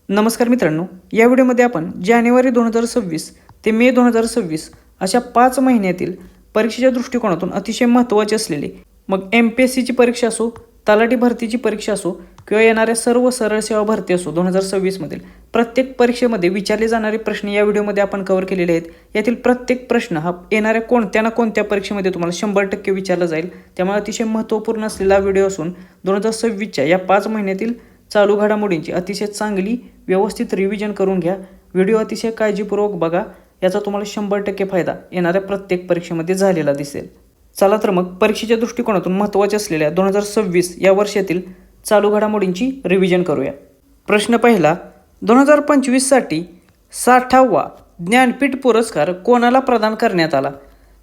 नमस्कार मित्रांनो, या व्हिडिओमध्ये आपण जानेवारी 2026 ते मे 2026 अशा 5 महिन्यातील परीक्षेच्या दृष्टिकोनातून अतिशय महत्त्वाचे असलेले मग MPSCची परीक्षा असो, तलाठी भरतीची परीक्षा असो किंवा येणाऱ्या सर्व सरळ सेवा भरती असो 2026 मधील प्रत्येक परीक्षेमध्ये विचारले जाणारे प्रश्न या व्हिडिओमध्ये आपण कव्हर केलेले आहेत। यातील प्रत्येक प्रश्न हा येणाऱ्या कोणत्या ना कोणत्या परीक्षेमध्ये तुम्हाला 100% विचारला जाईल। त्यामुळे अतिशय महत्त्वपूर्ण असलेला व्हिडिओ असून 2026च्या या 5 महिन्यातील चालू घडामोडींची अतिशय चांगली व्यवस्थित रिव्हिजन करून घ्या। व्हिडिओ अतिशय काळजीपूर्वक बघा, याचा तुम्हाला 100% फायदा येणाऱ्या प्रत्येक परीक्षेमध्ये झालेला दिसेल। चला तर मग परीक्षेच्या दृष्टिकोनातून महत्त्वाचे असलेल्या 2026 या वर्षातील चालू घडामोडींची रिव्हिजन करूया। प्रश्न पहिला, 2025 साठी 60वा ज्ञानपीठ पुरस्कार कोणाला प्रदान करण्यात आला?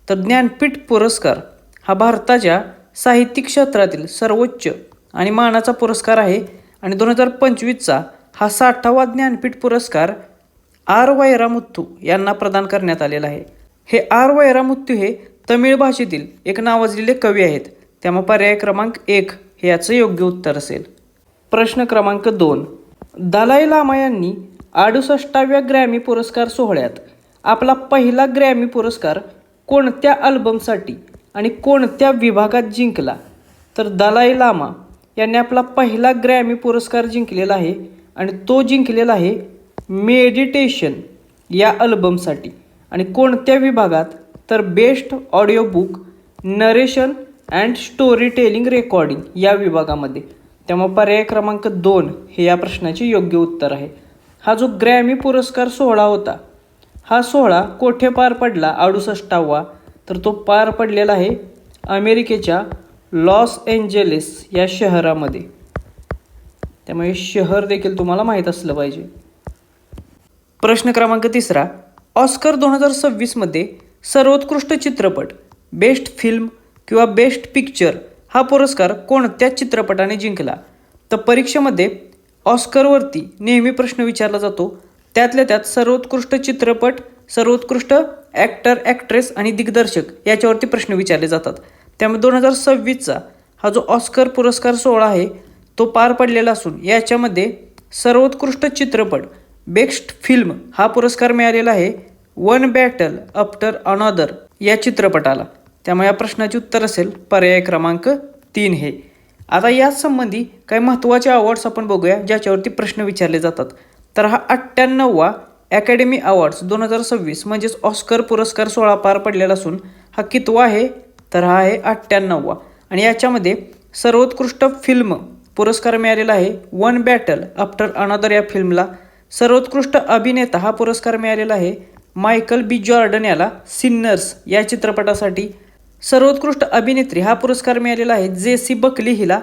तर ज्ञानपीठ पुरस्कार हा भारताच्या साहित्यिक क्षेत्रातील सर्वोच्च आणि मानाचा पुरस्कार आहे आणि 2025चा हा 60वा ज्ञानपीठ पुरस्कार आर वैरामुत्तू यांना प्रदान करण्यात आलेला आहे। हे आर वैरामुत्तू हे तमिळ भाषेतील एक नावाजलेले कवी आहेत। त्यामुळे पर्याय क्रमांक 1 हे याचं योग्य उत्तर असेल। प्रश्न क्रमांक 2, दलाई लामा यांनी 68व्या ग्रॅमी पुरस्कार सोहळ्यात आपला पहिला ग्रॅमी पुरस्कार कोणत्या अल्बमसाठी आणि कोणत्या विभागात जिंकला? तर दलाई लामा यांनी आपला पहिला ग्रॅमी पुरस्कार जिंकलेला आहे आणि तो जिंकलेला आहे मेडिटेशन या अल्बमसाठी। आणि कोणत्या विभागात? तर best audio book, narration and story telling recording या विभागामध्ये। त्यामुळे पर्याय क्रमांक 2 हे या प्रश्नाचे योग्य उत्तर आहे। हा जो ग्रॅमी पुरस्कार सोहळा होता, हा सोहळा कोठे पार पडला 68वा? तर तो पार पडलेला आहे अमेरिकेच्या लॉस एंजेलिस या शहरामध्ये। त्यामुळे शहर देखील तुम्हाला माहीत असलं पाहिजे। प्रश्न क्रमांक 3, ऑस्कर 2026 मध्ये सर्वोत्कृष्ट चित्रपट, बेस्ट फिल्म किंवा बेस्ट पिक्चर हा पुरस्कार कोणत्या चित्रपटाने जिंकला? तर परीक्षेमध्ये ऑस्करवरती नेहमी प्रश्न विचारला जातो, त्यातल्या त्यात सर्वोत्कृष्ट चित्रपट, सर्वोत्कृष्ट ॲक्टर, ॲक्ट्रेस आणि दिग्दर्शक याच्यावरती प्रश्न विचारले जातात। त्यामुळे 2026चा हा जो ऑस्कर पुरस्कार सोहळा आहे तो पार पडलेला असून याच्यामध्ये सर्वोत्कृष्ट चित्रपट, बेस्ट फिल्म हा पुरस्कार मिळालेला आहे वन बॅटल आफ्टर अनदर या चित्रपटाला। त्यामुळे या प्रश्नाचे उत्तर असेल पर्याय क्रमांक 3 हे। आता याच संबंधी काही महत्त्वाचे अवॉर्ड्स आपण बघूया ज्याच्यावरती प्रश्न विचारले जातात। तर हा 98वा अकॅडमी अवॉर्ड्स 2026 म्हणजेच ऑस्कर पुरस्कार सोहळा पार पडलेला असून हा कितवा आहे? तर हा आहे 98वा। आणि याच्यामध्ये सर्वोत्कृष्ट फिल्म पुरस्कार मिळालेला आहे वन बॅटल आफ्टर अनदर या फिल्मला। सर्वोत्कृष्ट अभिनेता हा पुरस्कार मिळालेला आहे मायकल बी जॉर्डन याला सिन्नर्स या चित्रपटासाठी। सर्वोत्कृष्ट अभिनेत्री हा पुरस्कार मिळालेला आहे जेसी बकली हिला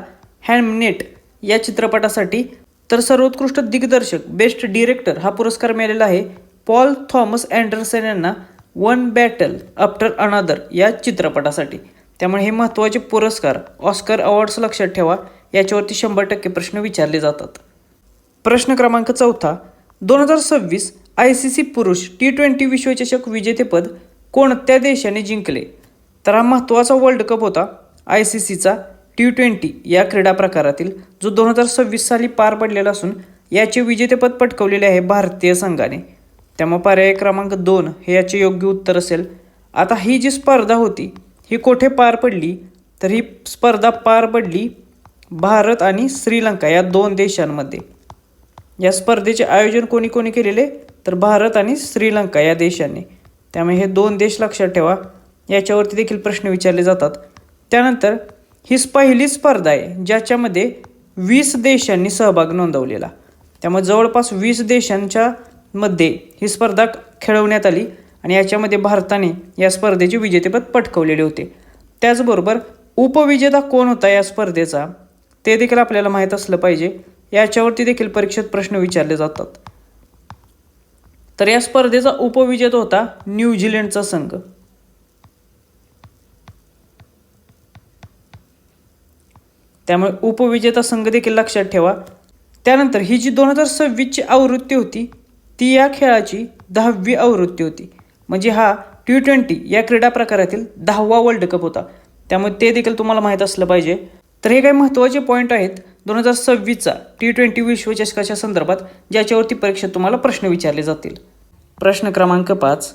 हॅमनेट या चित्रपटासाठी। तर सर्वोत्कृष्ट दिग्दर्शक, बेस्ट डिरेक्टर हा पुरस्कार मिळालेला आहे पॉल थॉमस अँडरसन यांना वन बॅटल आफ्टर अनदर या चित्रपटासाठी। त्यामुळे हे महत्त्वाचे पुरस्कार ऑस्कर अवॉर्ड्स लक्षात ठेवा, याच्यावरती 100% प्रश्न विचारले जातात। प्रश्न क्रमांक 4, 2026 ICC पुरुष T20 विश्वचषक विजेतेपद कोणत्या देशाने जिंकले? तर हा महत्त्वाचा वर्ल्ड कप होता ICCचा T20 या क्रीडा प्रकारातील, जो 2026 साली पार पडलेला असून याचे विजेतेपद पटकवलेले आहे भारतीय संघाने। त्यामुळे पर्याय क्रमांक 2 हे याचे योग्य उत्तर असेल। आता ही जी स्पर्धा होती ही कोठे पार पडली? तर ही स्पर्धा पार पडली भारत आणि श्रीलंका या 2 देशांमध्ये। या स्पर्धेचे आयोजन कोणी कोणी केलेले? तर भारत आणि श्रीलंका या देशांनी। त्यामुळे हे 2 देश लक्षात ठेवा, याच्यावरती देखील प्रश्न विचारले जातात। त्यानंतर ही पहिली स्पर्धा आहे ज्याच्यामध्ये 20 देशांनी सहभाग नोंदवलेला। त्यामुळे जवळपास 20 देशांच्या मध्ये ही स्पर्धा खेळवण्यात आली आणि याच्यामध्ये भारताने या स्पर्धेचे विजेतेपद पटकवलेले होते। त्याचबरोबर उपविजेता कोण होता या स्पर्धेचा ते देखील आपल्याला माहीत असलं पाहिजे, याच्यावरती देखील परीक्षेत प्रश्न विचारले जातात। तर या स्पर्धेचा उपविजेता होता न्यूझीलंडचा संघ। त्यामुळे उपविजेता संघ देखील लक्षात ठेवा। त्यानंतर ही जी 2026ची आवृत्ती होती ती या खेळाची 10वी आवृत्ती होती, म्हणजे हा T20 या क्रीडा प्रकारातील 10वा वर्ल्ड कप होता। त्यामुळे ते देखील तुम्हाला माहीत असलं पाहिजे। तर हे काही महत्त्वाचे पॉईंट आहेत 2026चा T20 विश्वचषकाच्या संदर्भात, ज्याच्यावरती परीक्षेत तुम्हाला प्रश्न विचारले जातील. प्रश्न क्रमांक 5.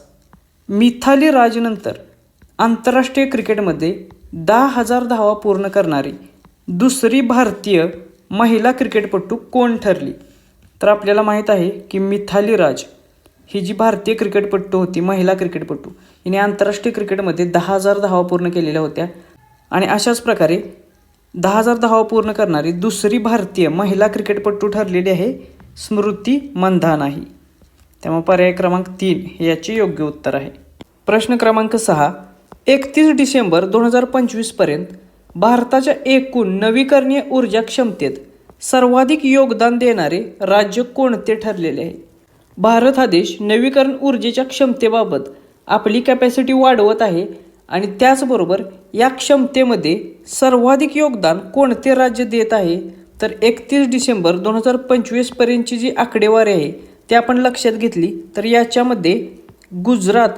मिथाली राजनंतर आंतरराष्ट्रीय क्रिकेटमध्ये 10,000 धावा पूर्ण करणारी दुसरी भारतीय महिला क्रिकेटपटू कोण ठरली? तर आपल्याला माहीत आहे की मिथाली राज ही जी भारतीय क्रिकेटपटू होती, महिला क्रिकेटपटू, हिने आंतरराष्ट्रीय क्रिकेटमध्ये 10,000 धावा पूर्ण केलेल्या होत्या. आणि अशाच प्रकारे 10,000 धावा पूर्ण करणारी दुसरी भारतीय महिला क्रिकेटपटू ठरलेली आहे स्मृती मंधाना ही. त्यामुळे पर्याय क्रमांक 3 हे याचे योग्य उत्तर आहे. प्रश्न क्रमांक 6. 31 डिसेंबर 2025 पर्यंत भारताच्या एकूण नवीकरणीय ऊर्जा क्षमतेत सर्वाधिक योगदान देणारे राज्य कोणते ठरलेले आहे? भारत हा देश नवीकरण ऊर्जेच्या क्षमतेबाबत आपली कॅपॅसिटी वाढवत आहे आणि त्याचबरोबर या क्षमतेमध्ये सर्वाधिक योगदान कोणते राज्य देत आहे? तर 31 डिसेंबर 2025 पर्यंतची जी आकडेवारी आहे ती आपण लक्षात घेतली तर याच्यामध्ये गुजरात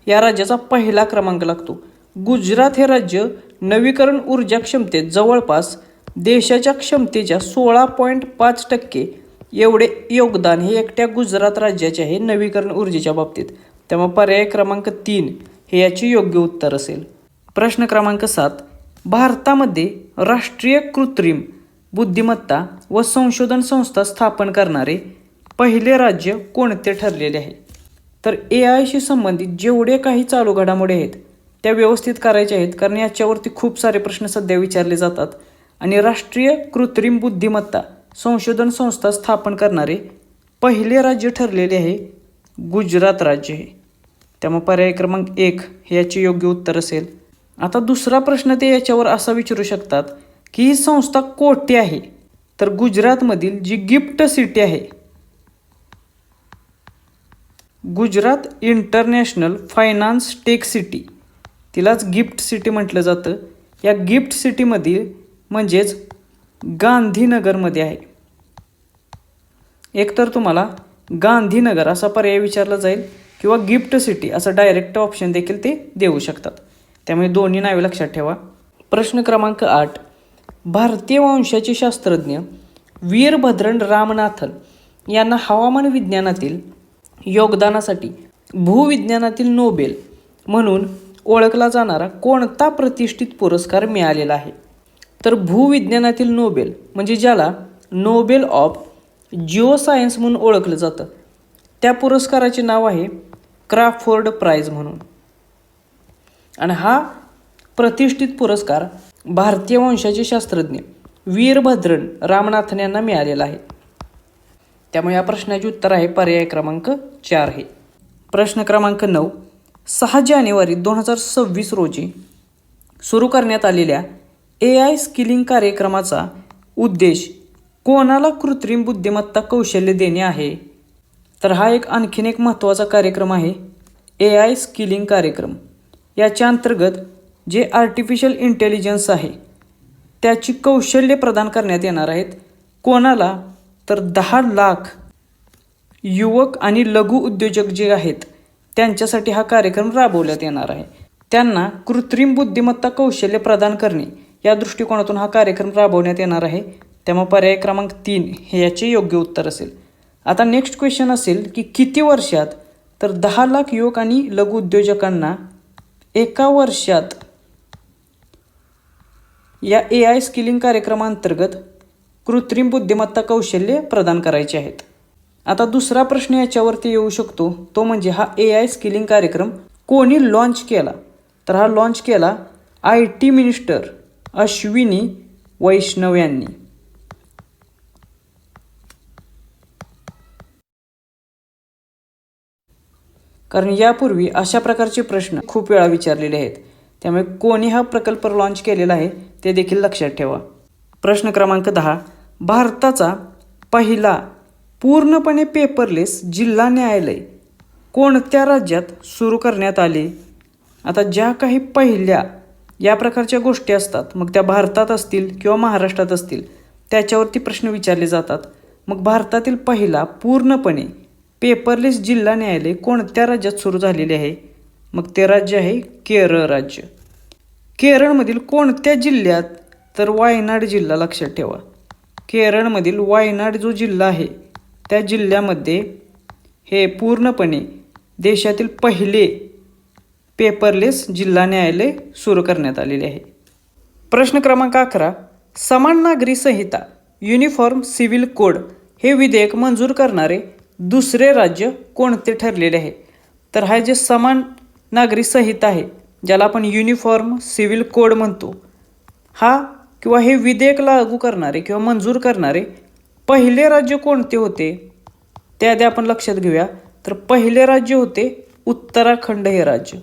या राज्याचा पहिला क्रमांक लागतो. गुजरात हे राज्य नवीकरण ऊर्जा क्षमतेत जवळपास देशाच्या क्षमतेच्या 16.5% एवढे योगदान हे एकट्या गुजरात राज्याचे आहे नवीकरण ऊर्जेच्या बाबतीत. त्यामुळे पर्याय क्रमांक 3 हे याचे योग्य उत्तर असेल. प्रश्न क्रमांक 7. भारतामध्ये राष्ट्रीय कृत्रिम बुद्धिमत्ता व संशोधन संस्था स्थापन करणारे पहिले राज्य कोणते ठरलेले आहे? तर AI संबंधित जेवढे काही चालू घडामोडी आहेत त्या व्यवस्थित करायच्या आहेत, कारण याच्यावरती खूप सारे प्रश्न सध्या विचारले जातात. आणि राष्ट्रीय कृत्रिम बुद्धिमत्ता संशोधन संस्था स्थापन करणारे पहिले राज्य ठरलेले आहे गुजरात राज्य हे. त्यामुळे पर्याय क्रमांक 1 हे याचे योग्य उत्तर असेल. आता दुसरा प्रश्न ते याच्यावर असा विचारू शकतात की ही संस्था कोठे आहे? तर गुजरातमधील जी गिफ्ट सिटी आहे, Gujarat international finance tech city, तिलाच गिफ्ट सिटी म्हटलं जातं. या गिफ्ट सिटीमधील म्हणजेच गांधीनगरमध्ये आहे. एकतर तुम्हाला गांधीनगर असा पर्याय विचारला जाईल किंवा गिफ्ट सिटी असं डायरेक्ट ऑप्शन देखील ते देऊ शकतात. त्यामुळे दोन्ही नावे लक्षात ठेवा. प्रश्न क्रमांक 8. भारतीय वंशाचे शास्त्रज्ञ वीरभद्रन रामनाथन यांना हवामान विज्ञानातील योगदानासाठी भूविज्ञानातील नोबेल म्हणून ओळखला जाणारा कोणता प्रतिष्ठित पुरस्कार मिळालेला आहे? तर भूविज्ञानातील नोबेल म्हणजे ज्याला नोबेल ऑफ जिओसायन्स म्हणून ओळखलं जातं, त्या पुरस्काराचे नाव आहे क्राफोर्ड प्राइज म्हणून. आणि हा प्रतिष्ठित पुरस्कार भारतीय वंशाचे शास्त्रज्ञ वीरभद्रन रामनाथन यांना मिळालेला आहे. त्यामुळे या प्रश्नाचे उत्तर आहे पर्याय क्रमांक 4 हे. प्रश्न क्रमांक 9. 6 जानेवारी 2026 रोजी सुरू करण्यात आलेल्या AI स्किलिंग कार्यक्रमाचा उद्देश कोणाला कृत्रिम बुद्धिमत्ता कौशल्य देणे आहे? तर हा आणखीन एक महत्त्वाचा कार्यक्रम आहे AI स्किलिंग कार्यक्रम. याच्या अंतर्गत जे आर्टिफिशियल इंटेलिजन्स आहे त्याची कौशल्य प्रदान करण्यात येणार आहेत. कोणाला? तर 10 लाख युवक आणि लघु उद्योजक जे आहेत त्यांच्यासाठी हा कार्यक्रम राबवण्यात येणार आहे. त्यांना कृत्रिम बुद्धिमत्ता कौशल्य प्रदान करणे या दृष्टिकोनातून हा कार्यक्रम राबवण्यात येणार आहे. त्यामुळे पर्याय क्रमांक 3 हे याचे योग्य उत्तर असेल. आता नेक्स्ट क्वेश्चन असेल की किती वर्षात? तर 10 लाख युवक आणि लघु उद्योजकांना एका वर्षात या AI स्किलिंग कार्यक्रमांतर्गत कृत्रिम बुद्धिमत्ता कौशल्य प्रदान करायचे आहेत. आता दुसरा प्रश्न याच्यावरती येऊ शकतो, तो म्हणजे हा AI स्किलिंग कार्यक्रम कोणी लॉन्च केला? तर हा लॉन्च केला IT मिनिस्टर अश्विनी वैष्णव यांनी. कारण यापूर्वी अशा प्रकारचे प्रश्न खूप वेळा विचारलेले आहेत. त्यामुळे कोणी हा प्रकल्प लॉन्च केलेला आहे ते देखील लक्षात ठेवा. प्रश्न क्रमांक 10. भारताचा पहिला पूर्णपणे पेपरलेस जिल्हा न्यायालय कोणत्या राज्यात सुरू करण्यात आले? आता ज्या काही पहिल्या या प्रकारच्या गोष्टी असतात, मग त्या भारतात असतील किंवा महाराष्ट्रात असतील, त्याच्यावरती प्रश्न विचारले जातात. मग भारतातील पहिला पूर्णपणे पेपरलेस जिल्हा न्यायालय कोणत्या राज्यात सुरू झालेले आहे? मग ते राज्य आहे केरळ राज्य. केरळमधील कोणत्या जिल्ह्यात? तर वायनाड जिल्हा लक्षात ठेवा. केरळमधील वायनाड जो जिल्हा आहे त्या जिल्ह्यामध्ये हे पूर्णपणे देशातील पहिले पेपरलेस जिल्हा न्यायालय सुरू करण्यात आलेले आहे. प्रश्न क्रमांक 11. समान नागरी संहिता युनिफॉर्म सिव्हिल कोड हे विधेयक मंजूर करणारे दुसरे राज्य कोणते ठरलेले आहे? तर हा जे समान नागरी संहिता आहे, ज्याला आपण युनिफॉर्म सिव्हिल कोड म्हणतो, हा किंवा हे विधेयक लागू करणारे किंवा मंजूर करणारे पहिले राज्य कोणते होते त्याआधी आपण लक्षात घेऊया. तर पहिले राज्य होते उत्तराखंड हे राज्य.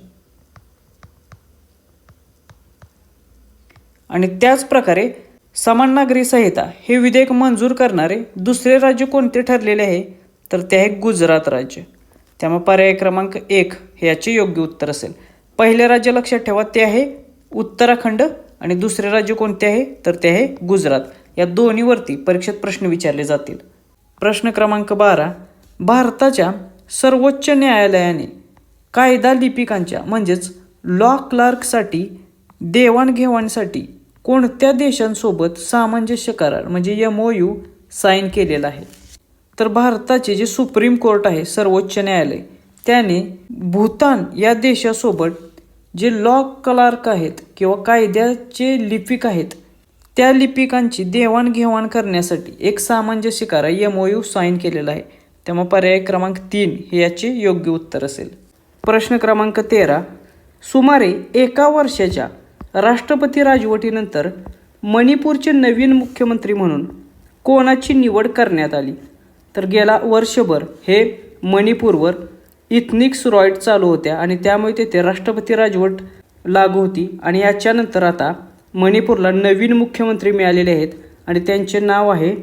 आणि त्याच प्रकारे समान नागरी संहिता हे विधेयक मंजूर करणारे दुसरे राज्य कोणते ठरलेले आहे? तर ते आहे गुजरात राज्य. त्यामुळे पर्याय क्रमांक 1 हे याचे योग्य उत्तर असेल. पहिले राज्य लक्षात ठेवा, ते आहे उत्तराखंड आणि दुसरे राज्य कोणते आहे? तर ते आहे गुजरात. या दोन्हीवरती परीक्षेत प्रश्न विचारले जातील. प्रश्न क्रमांक 12. भारताच्या सर्वोच्च न्यायालयाने कायदा लिपिकांच्या म्हणजेच लॉ क्लार्कसाठी देवाणघेवाणीसाठी कोणत्या देशांसोबत सामंजस्य करार म्हणजे MOU साईन केलेला आहे? तर भारताचे जे सुप्रीम कोर्ट आहे, सर्वोच्च न्यायालय, त्याने भूतान या देशासोबत जे लॉ क्लार्क आहेत किंवा कायद्याचे लिपिक आहेत त्या लिपिकांची देवाणघेवाण करण्यासाठी एक सामंजस्य करार MOU साईन केलेला आहे. त्यामुळे पर्याय क्रमांक 3 हे याचे योग्य उत्तर असेल. प्रश्न क्रमांक 13. सुमारे 1 वर्षाच्या राष्ट्रपती राजवटीनंतर मणिपूरचे नवीन मुख्यमंत्री म्हणून कोणाची निवड करण्यात आली? तर गेला वर्षभर हे मणिपूरवर इथनिक्स रॉयट चालू होत्या आणि त्यामुळे तेथे राष्ट्रपती राजवट लागू होती. आणि याच्यानंतर आता मणिपूरला नवीन मुख्यमंत्री मिळालेले आहेत आणि त्यांचे नाव आहे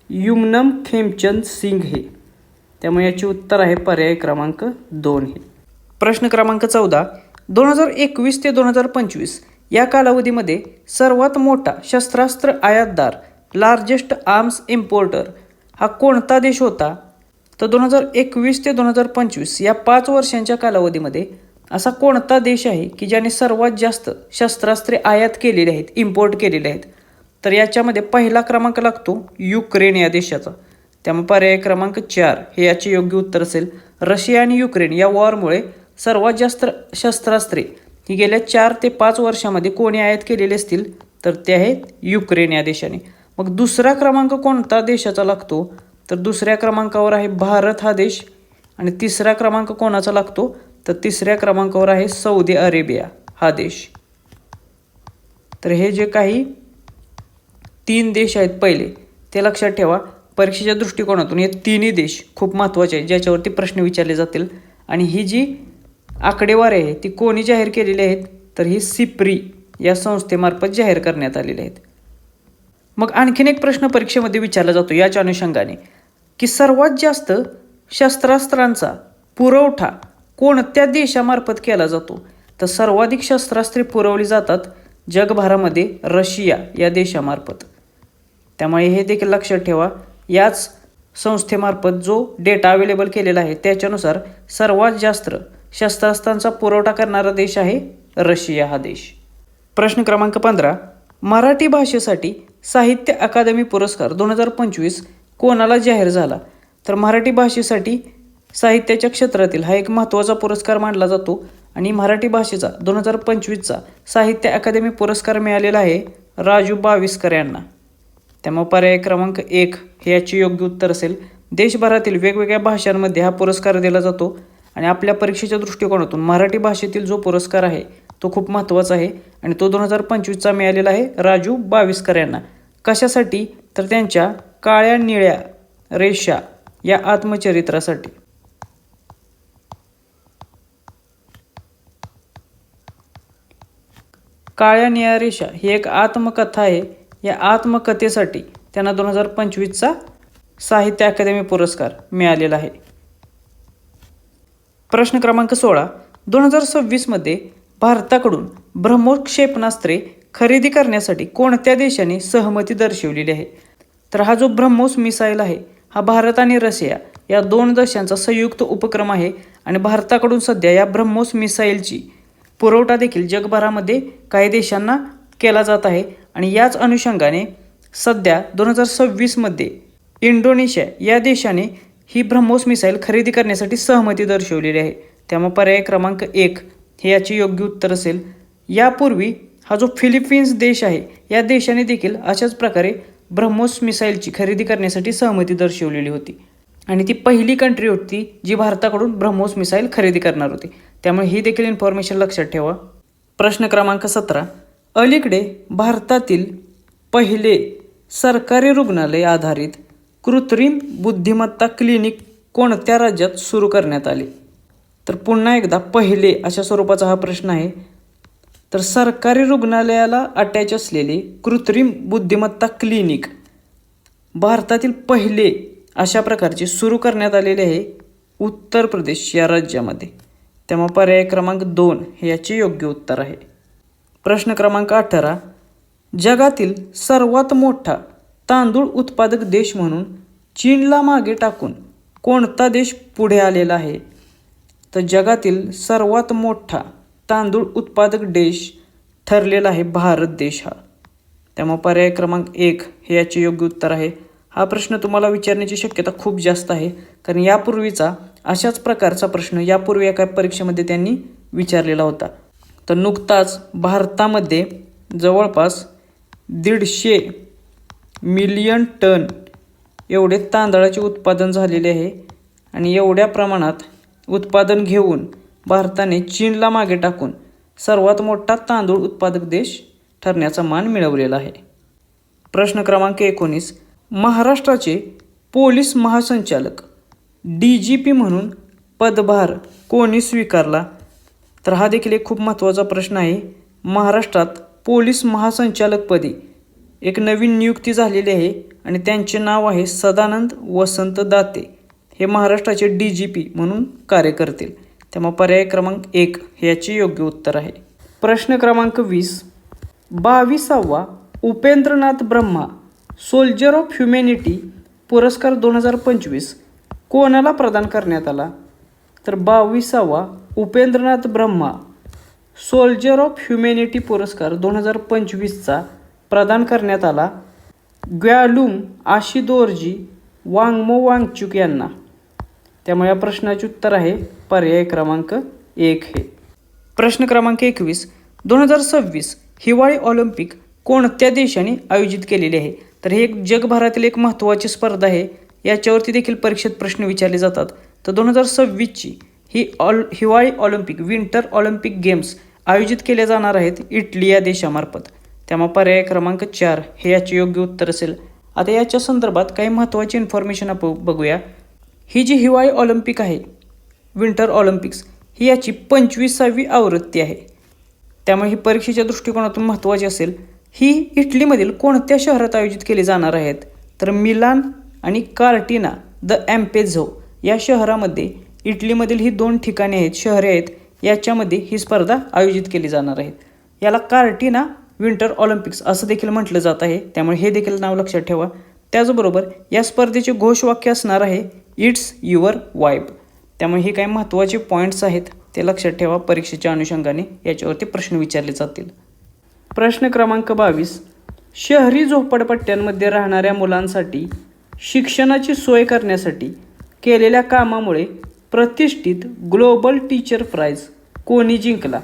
युमनम खेमचंद सिंग हे. त्यामुळे याचे उत्तर आहे पर्याय क्रमांक 2 हे. प्रश्न क्रमांक 14. 2021 ते 2025 या कालावधीमध्ये सर्वात मोठा शस्त्रास्त्र आयातदार लार्जेस्ट आर्म्स इम्पोर्टर हा कोणता देश होता? तर 2021 ते 2025 या 5 वर्षांच्या कालावधीमध्ये असा कोणता देश आहे की ज्याने सर्वात जास्त शस्त्रास्त्रे आयात केलेली आहेत, इम्पोर्ट केलेले आहेत? तर याच्यामध्ये पहिला क्रमांक लागतो युक्रेन या देशाचा. त्यामुळे पर्याय क्रमांक 4 हे याचे योग्य उत्तर असेल. रशिया आणि युक्रेन या वॉरमुळे सर्वात जास्त शस्त्रास्त्रे ही गेल्या 4 ते 5 वर्षामध्ये कोणी आयात केलेले असतील? तर ते आहेत युक्रेन या देशाने. मग दुसरा क्रमांक कोणता देशाचा लागतो? तर दुसऱ्या क्रमांकावर आहे भारत हा देश. आणि तिसरा क्रमांक कोणाचा लागतो? तर तिसऱ्या क्रमांकावर आहे सौदी अरेबिया हा देश. तर हे जे काही 3 देश आहेत पहिले ते लक्षात ठेवा. परीक्षेच्या दृष्टिकोनातून हे तिन्ही देश खूप महत्त्वाचे आहेत ज्याच्यावरती प्रश्न विचारले जातील. आणि ही जी आकडेवारी आहे ती कोणी जाहीर केलेली आहेत? तर ही सिप्री या संस्थेमार्फत जाहीर करण्यात आलेले आहेत. मग आणखीन एक प्रश्न परीक्षेमध्ये विचारला जातो याच्या अनुषंगाने की सर्वात जास्त शस्त्रास्त्रांचा पुरवठा कोणत्या देशामार्फत केला जातो? तर सर्वाधिक शस्त्रास्त्रे पुरवली जातात जगभरामध्ये रशिया या देशामार्फत. त्यामुळे हे देखील लक्षात ठेवा. याच संस्थेमार्फत जो डेटा अवेलेबल केलेला आहे त्याच्यानुसार सर्वात जास्त शस्त्रास्त्रांचा पुरवठा करणारा देश आहे रशिया हा देश. प्रश्न क्रमांक 15. मराठी भाषेसाठी साहित्य अकादमी पुरस्कार 2025 कोणाला जाहीर झाला? तर मराठी भाषेसाठी साहित्याच्या क्षेत्रातील हा एक महत्त्वाचा पुरस्कार मानला जातो आणि मराठी भाषेचा 2025चा साहित्य अकादमी पुरस्कार मिळालेला आहे राजू बाविस्कर यांना. त्यामुळे पर्याय क्रमांक 1 हे याचे योग्य उत्तर असेल. देशभरातील वेगवेगळ्या भाषांमध्ये हा पुरस्कार दिला जातो आणि आपल्या परीक्षेच्या दृष्टिकोनातून मराठी भाषेतील जो पुरस्कार आहे तो खूप महत्त्वाचा आहे आणि तो 2025चा मिळालेला आहे राजू बाविस्कर यांना. कशासाठी? तर त्यांच्या काळ्या निळ्या रेषा या आत्मचरित्रासाठी. काळ्या निळ्या रेषा ही एक आत्मकथा आहे. या आत्मकथेसाठी त्यांना 2025चा साहित्य अकादमी पुरस्कार मिळालेला आहे. प्रश्न क्रमांक 16. 2026मध्ये भारताकडून ब्रह्मोस क्षेपणास्त्रे खरेदी करण्यासाठी कोणत्या देशाने सहमती दर्शवलेली आहे? तर हा जो ब्रह्मोस मिसाईल आहे हा भारत आणि रशिया या 2 देशांचा संयुक्त उपक्रम आहे आणि भारताकडून सध्या या ब्रह्मोस मिसाईलची पुरवठा देखील जगभरामध्ये काही देशांना केला जात आहे. आणि याच अनुषंगाने सध्या 2026मध्ये इंडोनेशिया या देशाने ही ब्रह्मोस मिसाईल खरेदी करण्यासाठी सहमती दर्शवलेली आहे. त्यामुळे पर्याय क्रमांक 1 हे याचे योग्य उत्तर असेल. यापूर्वी हा जो फिलिपिन्स देश आहे या देशाने देखील अशाच प्रकारे ब्रह्मोस मिसाईलची खरेदी करण्यासाठी सहमती दर्शवलेली होती आणि ती पहिली कंट्री होती जी भारताकडून ब्रह्मोस मिसाईल खरेदी करणार होती. त्यामुळे ही देखील इन्फॉर्मेशन लक्षात ठेवा. प्रश्न क्रमांक 17. अलीकडे भारतातील पहिले सरकारी रुग्णालय आधारित कृत्रिम बुद्धिमत्ता क्लिनिक कोणत्या राज्यात सुरू करण्यात आले? तर पुन्हा एकदा पहिले अशा स्वरूपाचा हा प्रश्न आहे. तर सरकारी रुग्णालयाला अटॅच असलेले कृत्रिम बुद्धिमत्ता क्लिनिक भारतातील पहिले अशा प्रकारचे सुरू करण्यात आलेले आहे उत्तर प्रदेश या राज्यामध्ये. त्यामुळे पर्याय क्रमांक 2 हे याचे योग्य उत्तर आहे. प्रश्न क्रमांक 18. जगातील सर्वात मोठा तांदूळ उत्पादक देश म्हणून चीनला मागे टाकून कोणता देश पुढे आलेला आहे? तर जगातील सर्वात मोठा तांदूळ उत्पादक देश ठरलेला आहे भारत देश हा. त्यामुळे पर्याय क्रमांक 1 हे याचे योग्य उत्तर आहे. हा प्रश्न तुम्हाला विचारण्याची शक्यता खूप जास्त आहे कारण यापूर्वीचा अशाच प्रकारचा प्रश्न यापूर्वी एका परीक्षेमध्ये त्यांनी विचारलेला होता. तर नुकताच भारतामध्ये जवळपास 150 मिलियन टन एवढे तांदळाचे उत्पादन झालेले आहे आणि एवढ्या प्रमाणात उत्पादन घेऊन भारताने चीनला मागे टाकून सर्वात मोठा तांदूळ उत्पादक देश ठरण्याचा मान मिळवलेला आहे. प्रश्न क्रमांक 19. महाराष्ट्राचे पोलीस महासंचालक DGP म्हणून पदभार कोणी स्वीकारला? तर हा देखील एक खूप महत्त्वाचा प्रश्न आहे. महाराष्ट्रात पोलीस महासंचालकपदी एक नवीन नियुक्ती झालेली आहे आणि त्यांचे नाव आहे सदानंद वसंत दाते. हे महाराष्ट्राचे DGP म्हणून कार्य करतील. त्यामुळे पर्याय क्रमांक 1 हे याचे योग्य उत्तर आहे. प्रश्न क्रमांक 20. 22वा Upendranath Brahma soldier of humanity पुरस्कार 2025 कोणाला प्रदान करण्यात आला? तर 22वा Upendranath Brahma soldier of humanity पुरस्कार 2025चा प्रदान करण्यात आला ग्यालुम आशिदोर्जी वांगमो वांगचुक यांना. त्यामुळे या प्रश्नाचे उत्तर आहे पर्याय क्रमांक 1 हे. प्रश्न क्रमांक 21. 2026 हिवाळी ऑलिम्पिक कोणत्या देशाने आयोजित केलेले आहे? तर हे एक जगभरातील एक महत्त्वाची स्पर्धा आहे. याच्यावरती देखील परीक्षेत प्रश्न विचारले जातात. तर 2026ची ही हिवाळी ऑलिम्पिक विंटर ऑलिम्पिक गेम्स आयोजित केले जाणार आहेत इटली या देशामार्फत. त्यामुळे पर्याय क्रमांक 4 हे याचे योग्य उत्तर असेल. आता याच्या संदर्भात काही महत्त्वाची इन्फॉर्मेशन आपण बघूया. ही जी हिवाळी ऑलिम्पिक आहे विंटर ऑलिम्पिक्स ही याची 25वी आवृत्ती आहे. त्यामुळे ही परीक्षेच्या दृष्टिकोनातून महत्त्वाची असेल. ही इटलीमधील कोणत्या शहरात आयोजित केली जाणार आहेत? तर मिलान आणि कार्टिना द ॲम्पेझो या शहरामध्ये इटलीमधील ही 2 ठिकाणे आहेत शहरे आहेत याच्यामध्ये ही स्पर्धा आयोजित केली जाणार आहे. याला कार्टिना विंटर ऑलिम्पिक्स असं देखील म्हटलं जात आहे. त्यामुळे हे देखील नाव लक्षात ठेवा. त्याचबरोबर या स्पर्धेचे घोषवाक्य असणार आहे इट्स युअर वाईब. त्यामुळे हे काही महत्त्वाचे पॉईंट्स आहेत ते लक्षात ठेवा. परीक्षेच्या अनुषंगाने याच्यावरती प्रश्न विचारले जातील. प्रश्न क्रमांक 22. शहरी झोपडपट्ट्यांमध्ये राहणाऱ्या मुलांसाठी शिक्षणाची सोय करण्यासाठी केलेल्या कामामुळे प्रतिष्ठित ग्लोबल टीचर प्राइज कोणी जिंकला?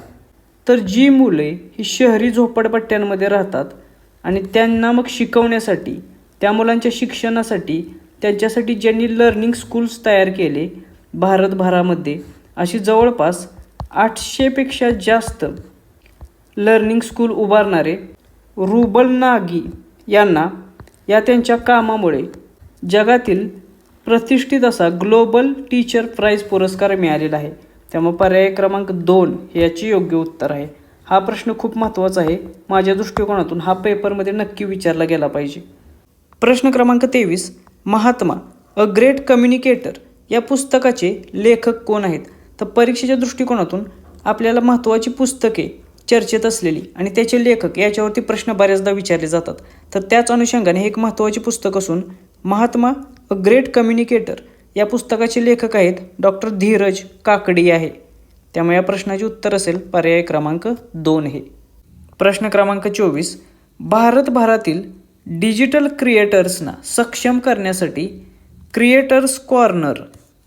तर जी मुले ही शहरी झोपडपट्ट्यांमध्ये राहतात आणि त्यांना मग शिकवण्यासाठी त्या मुलांच्या शिक्षणासाठी त्यांच्यासाठी ज्यांनी लर्निंग स्कूल्स तयार केले भारतभरामध्ये अशी जवळपास 800पेक्षा जास्त लर्निंग स्कूल उभारणारे रुबल नागी यांना या त्यांच्या कामामुळे जगातील प्रतिष्ठित असा ग्लोबल टीचर प्राइज पुरस्कार मिळालेला आहे. त्यामुळे पर्याय क्रमांक 2 हे याचे योग्य उत्तर आहे. हा प्रश्न खूप महत्त्वाचा आहे. माझ्या दृष्टिकोनातून हा पेपरमध्ये नक्की विचारला गेला पाहिजे. प्रश्न क्रमांक 23. महात्मा अ ग्रेट कम्युनिकेटर या पुस्तकाचे लेखक कोण आहेत? तर परीक्षेच्या दृष्टिकोनातून आपल्याला महत्त्वाची पुस्तके चर्चेत असलेली आणि त्याचे लेखक याच्यावरती प्रश्न बऱ्याचदा विचारले जातात. तर त्याच अनुषंगाने हे एक महत्त्वाचे पुस्तक असून महात्मा अ ग्रेट कम्युनिकेटर या पुस्तकाचे लेखक आहेत डॉक्टर धीरज काकडी आहे. त्यामुळे या प्रश्नाचे उत्तर असेल पर्याय क्रमांक 2 हे. प्रश्न क्रमांक 24. भारतभरातील डिजिटल क्रिएटर्सना सक्षम करण्यासाठी क्रिएटर्स कॉर्नर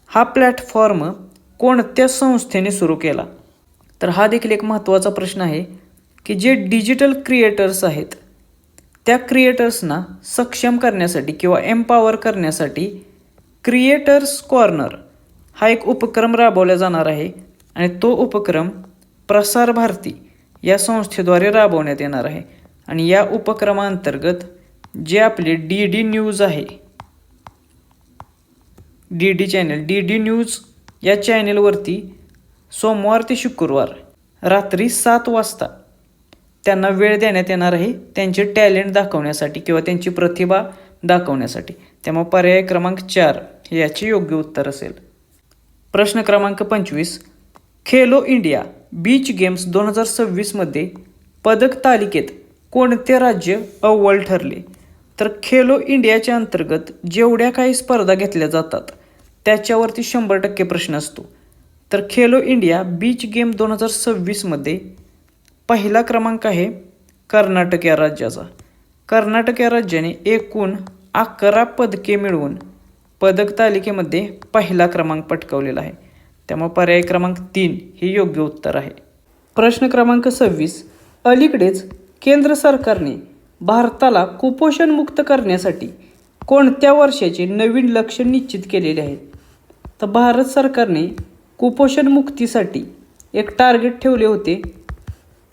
हा प्लॅटफॉर्म कोणत्या संस्थेने सुरू केला? तर हा देखील एक महत्त्वाचा प्रश्न आहे की जे डिजिटल क्रिएटर्स आहेत त्या क्रिएटर्सना सक्षम करण्यासाठी किंवा एम्पॉवर करण्यासाठी क्रिएटर्स कॉर्नर हा एक उपक्रम राबवला जाणार आहे आणि तो उपक्रम प्रसार भारती या संस्थेद्वारे राबवण्यात येणार आहे. आणि या उपक्रमाअंतर्गत जे आपले DD न्यूज आहे, DD चॅनल, DD न्यूज या चॅनेलवरती सोमवार ते शुक्रवार रात्री 7 वाजता त्यांना वेळ देण्यात येणार आहे त्यांचे टॅलेंट दाखवण्यासाठी किंवा त्यांची प्रतिभा दाखवण्यासाठी. त्यामुळे पर्याय क्रमांक 4 याचे योग्य उत्तर असेल. प्रश्न क्रमांक 25. खेलो इंडिया बीच गेम्स 2026 मध्ये पदक तालिकेत कोणते राज्य अव्वल ठरले? तर खेलो इंडियाच्या अंतर्गत जेवढ्या काही स्पर्धा घेतल्या जातात त्याच्यावरती 100% प्रश्न असतो. तर खेलो इंडिया बीच गेम 2026 मध्ये पहिला क्रमांक आहे कर्नाटक या राज्याचा. कर्नाटक या राज्याने एकूण 11 पदके मिळवून पदक तालिकेमध्ये पहिला क्रमांक पटकावलेला आहे. त्यामुळे पर्याय क्रमांक 3 हे योग्य उत्तर आहे. प्रश्न क्रमांक 26. अलीकडेच केंद्र सरकारने भारताला कुपोषणमुक्त करण्यासाठी कोणत्या वर्षाचे नवीन लक्ष्य निश्चित केलेले आहे? तर भारत सरकारने कुपोषणमुक्तीसाठी एक टार्गेट ठेवले होते.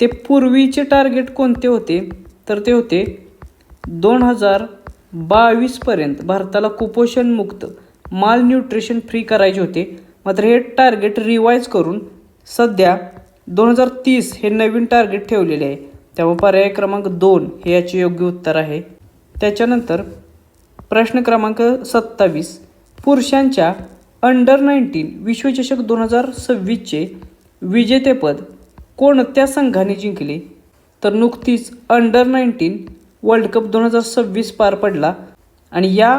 ते पूर्वीचे टार्गेट कोणते होते? तर ते होते 2022 पर्यंत भारताला कुपोषणमुक्त, माल न्यूट्रिशन फ्री करायचे होते. मात्र हे टार्गेट रिवाईज करून सध्या 2030 हे नवीन टार्गेट ठेवलेले आहे. त्यामुळे पर्याय क्रमांक 2 हे याचे योग्य उत्तर आहे. त्याच्यानंतर प्रश्न क्रमांक 27. पुरुषांच्या अंडर-19 विश्वचषक 2026चे विजेतेपद कोणत्या संघाने जिंकले? तर नुकतीच अंडर-19 वर्ल्ड कप 2026 पार पडला आणि या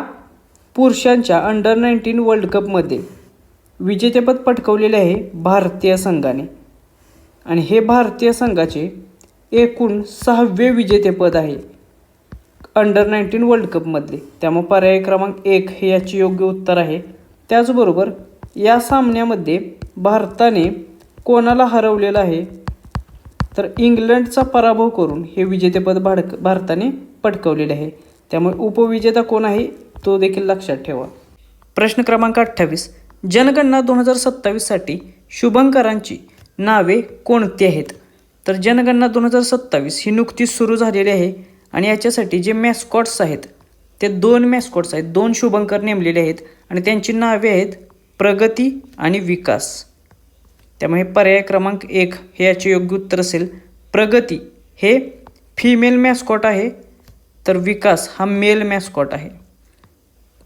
पुरुषांच्या अंडर-19 वर्ल्ड कपमध्ये विजेतेपद पटकावलेले आहे भारतीय संघाने. आणि हे भारतीय संघाचे एकूण 6वे विजेतेपद आहे अंडर-19 वर्ल्ड कपमधले. त्यामुळे पर्याय क्रमांक 1 हे याचे योग्य उत्तर आहे. त्याचबरोबर या सामन्यामध्ये भारताने कोणाला हरवलेलं आहे? तर इंग्लंडचा पराभव करून हे विजेतेपद भारताने पटकावलेले आहे. त्यामुळे उपविजेता कोण आहे तो देखील लक्षात ठेवा. प्रश्न क्रमांक 28. जनगणना 2027साठी शुभंकरांची नावे कोणती आहेत? तर जनगणना 2027 ही नुकतीच सुरू झालेली आहे आणि याच्यासाठी जे मॅस्कॉट्स आहेत ते 2 मॅस्कॉट्स आहेत, 2 शुभंकर नेमलेले आहेत आणि त्यांची नावे आहेत प्रगती आणि विकास. त्यामुळे पर्याय क्रमांक 1 हे याचे योग्य उत्तर असेल. प्रगती हे फिमेल मॅस्कॉट आहे तर विकास हा मेल मॅस्कॉट आहे.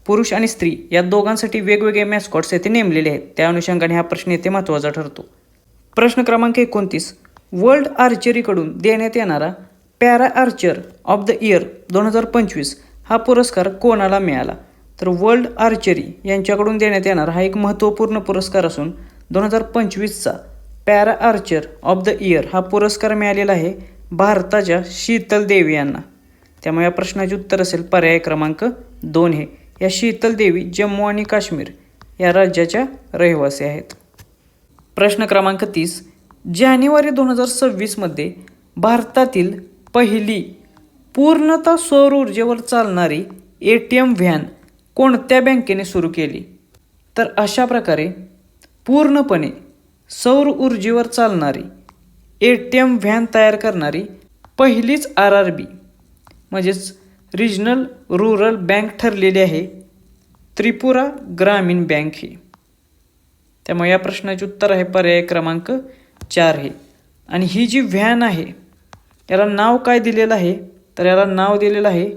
पुरुष आणि स्त्री या दोघांसाठी वेगवेगळे मॅस्कॉट्स येथे नेमलेले आहेत. त्या अनुषंगाने हा प्रश्न येथे महत्त्वाचा ठरतो. प्रश्न क्रमांक 29. वर्ल्ड आर्चरीकडून देण्यात येणारा para archer of the year 2025 हा पुरस्कार कोणाला मिळाला? तर वर्ल्ड आर्चरी यांच्याकडून देण्यात येणारा हा एक महत्त्वपूर्ण पुरस्कार असून 2025चा para archer of the year हा पुरस्कार मिळालेला आहे भारताच्या शीतल देवी यांना. त्यामुळे या प्रश्नाचे उत्तर असेल पर्याय क्रमांक 2 हे. या शीतल देवी जम्मू आणि काश्मीर या राज्याच्या रहिवासी आहेत. प्रश्न क्रमांक 30. जानेवारी 2026 मध्ये भारतातील पहिली पूर्णतः सौर ऊर्जेवर चालणारी ATM व्हॅन कोणत्या बँकेने सुरू केली? तर अशा प्रकारे पूर्णपणे सौर ऊर्जेवर चालणारी ATM व्हॅन तयार करणारी पहिलीच RRB म्हणजेच रिजनल रूरल बँक ठरलेली आहे त्रिपुरा ग्रामीण बँक ही. त्यामुळे या प्रश्नाचे उत्तर आहे पर्याय क्रमांक 4 हे. आणि ही जी व्हॅन आहे याला नाव काय दिलेलं आहे? तर याला नाव दिलेलं आहे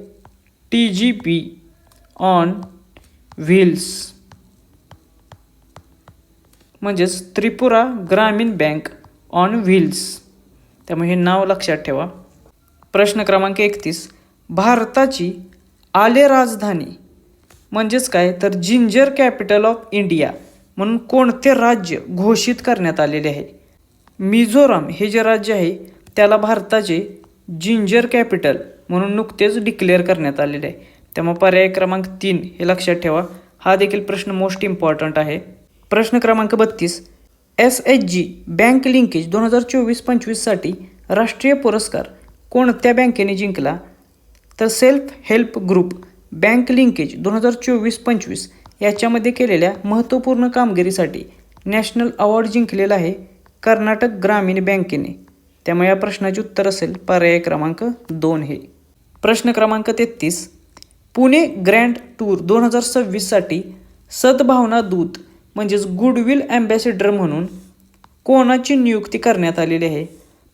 TGP ऑन व्हील्स म्हणजेच त्रिपुरा ग्रामीण बँक ऑन व्हील्स. त्यामुळे हे नाव लक्षात ठेवा. प्रश्न क्रमांक 31. भारताची आले राजधानी म्हणजेच काय? तर जिंजर कॅपिटल ऑफ इंडिया म्हणून कोणते राज्य घोषित करण्यात आलेले आहे? मिझोराम हे जे राज्य आहे त्याला भारताचे जिंजर कॅपिटल म्हणून नुकतेच डिक्लेअर करण्यात आलेले आहे. त्यामुळे पर्याय क्रमांक 3 हे लक्षात ठेवा. हा देखील प्रश्न मोस्ट इम्पॉर्टंट आहे. प्रश्न क्रमांक 32, SHG बँक लिंकेज 2024-25साठी राष्ट्रीय पुरस्कार कोणत्या बँकेने जिंकला? तर self help group bank linkage 2024-25 याच्यामध्ये केलेल्या महत्त्वपूर्ण कामगिरीसाठी नॅशनल अवॉर्ड जिंकलेला आहे कर्नाटक ग्रामीण बँकेने. त्यामुळे या प्रश्नाचे उत्तर असेल पर्याय क्रमांक 2 हे. प्रश्न क्रमांक 33, पुणे ग्रँड टूर 2026साठी सद्भावना दूत म्हणजेच गुडविल ॲम्बॅसेडर म्हणून कोणाची नियुक्ती करण्यात आलेली आहे?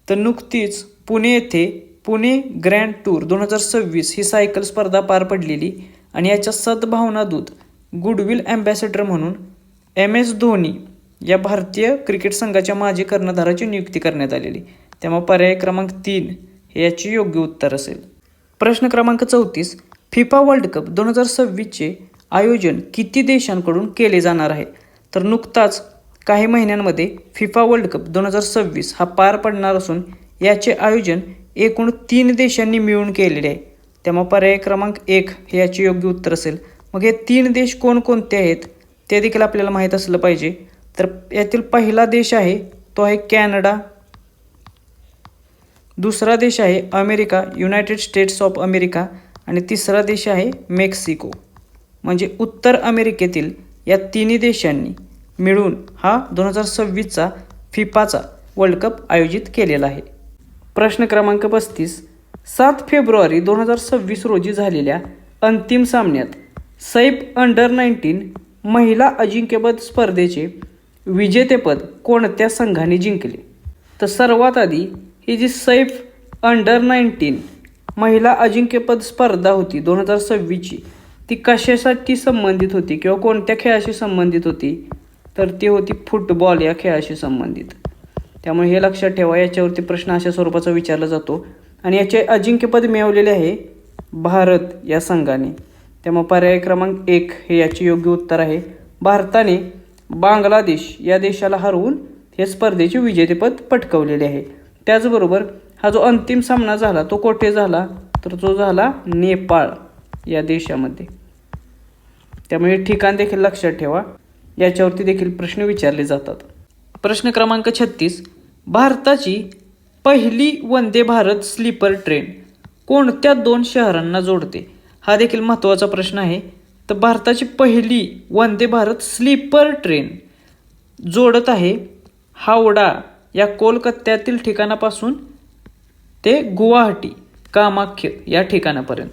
तर नुकतीच पुणे येथे पुणे ग्रँड टूर 2026 ही सायकल स्पर्धा पार पडलेली आणि याच्या सद्भावना दूत गुडविल ॲम्बॅसेडर म्हणून MS धोनी या भारतीय क्रिकेट संघाच्या माजी कर्णधाराची नियुक्ती करण्यात आलेली. त्यामुळे पर्याय क्रमांक 3 हे याचे योग्य उत्तर असेल. प्रश्न क्रमांक 34, फिफा वर्ल्ड कप 2026चे आयोजन किती देशांकडून केले जाणार आहे? तर नुकताच काही महिन्यांमध्ये फिफा वर्ल्ड कप 2026 हा पार पडणार असून याचे आयोजन एकूण 3 देशांनी मिळून केलेले आहे. त्यामुळे पर्याय क्रमांक 1 हे याचे योग्य उत्तर असेल. मग हे 3 देश कोणकोणते आहेत ते देखील आपल्याला माहीत असलं पाहिजे. तर यातील पहिला देश आहे तो आहे कॅनडा, दुसरा देश आहे America, United states of America आणि तिसरा देश आहे मेक्सिको. म्हणजे उत्तर अमेरिकेतील या तिन्ही देशांनी मिळून हा 2026चा फिफाचा वर्ल्ड कप आयोजित केलेला आहे. प्रश्न क्रमांक 35, 7 फेब्रुवारी 2026 रोजी झालेल्या अंतिम सामन्यात सैफ अंडर-19 महिला अजिंक्यपद स्पर्धेचे विजेतेपद कोणत्या संघाने जिंकले? तर सर्वात आधी ही जी सैफ अंडर-19 महिला अजिंक्यपद स्पर्धा होती 2026ची ती कशासाठी संबंधित होती किंवा कोणत्या खेळाशी संबंधित होती? तर ती होती फुटबॉल या खेळाशी संबंधित. त्यामुळे हे लक्षात ठेवा. याच्यावरती प्रश्न अशा स्वरूपाचा विचारला जातो आणि याचे अजिंक्यपद मिळवलेले आहे भारत या संघाने. त्यामुळे पर्याय क्रमांक 1 हे याचे योग्य उत्तर आहे. भारताने बांगलादेश या देशाला हरवून हे स्पर्धेचे विजेतेपद पटकावलेले आहे. त्याचबरोबर हा जो अंतिम सामना झाला तो कोठे झाला? तर तो झाला नेपाळ या देशामध्ये. त्यामुळे हे ठिकाण देखील लक्षात ठेवा. याच्यावरती देखील प्रश्न विचारले जातात. प्रश्न क्रमांक 36, भारताची पहिली वंदे भारत स्लीपर ट्रेन कोणत्या 2 शहरांना जोडते? हा देखील महत्त्वाचा प्रश्न आहे. तर भारताची पहिली वंदे भारत स्लीपर ट्रेन जोडत आहे हावडा या कोलकात्यातील ठिकाणापासून ते गुवाहाटी कामाख्य या ठिकाणापर्यंत.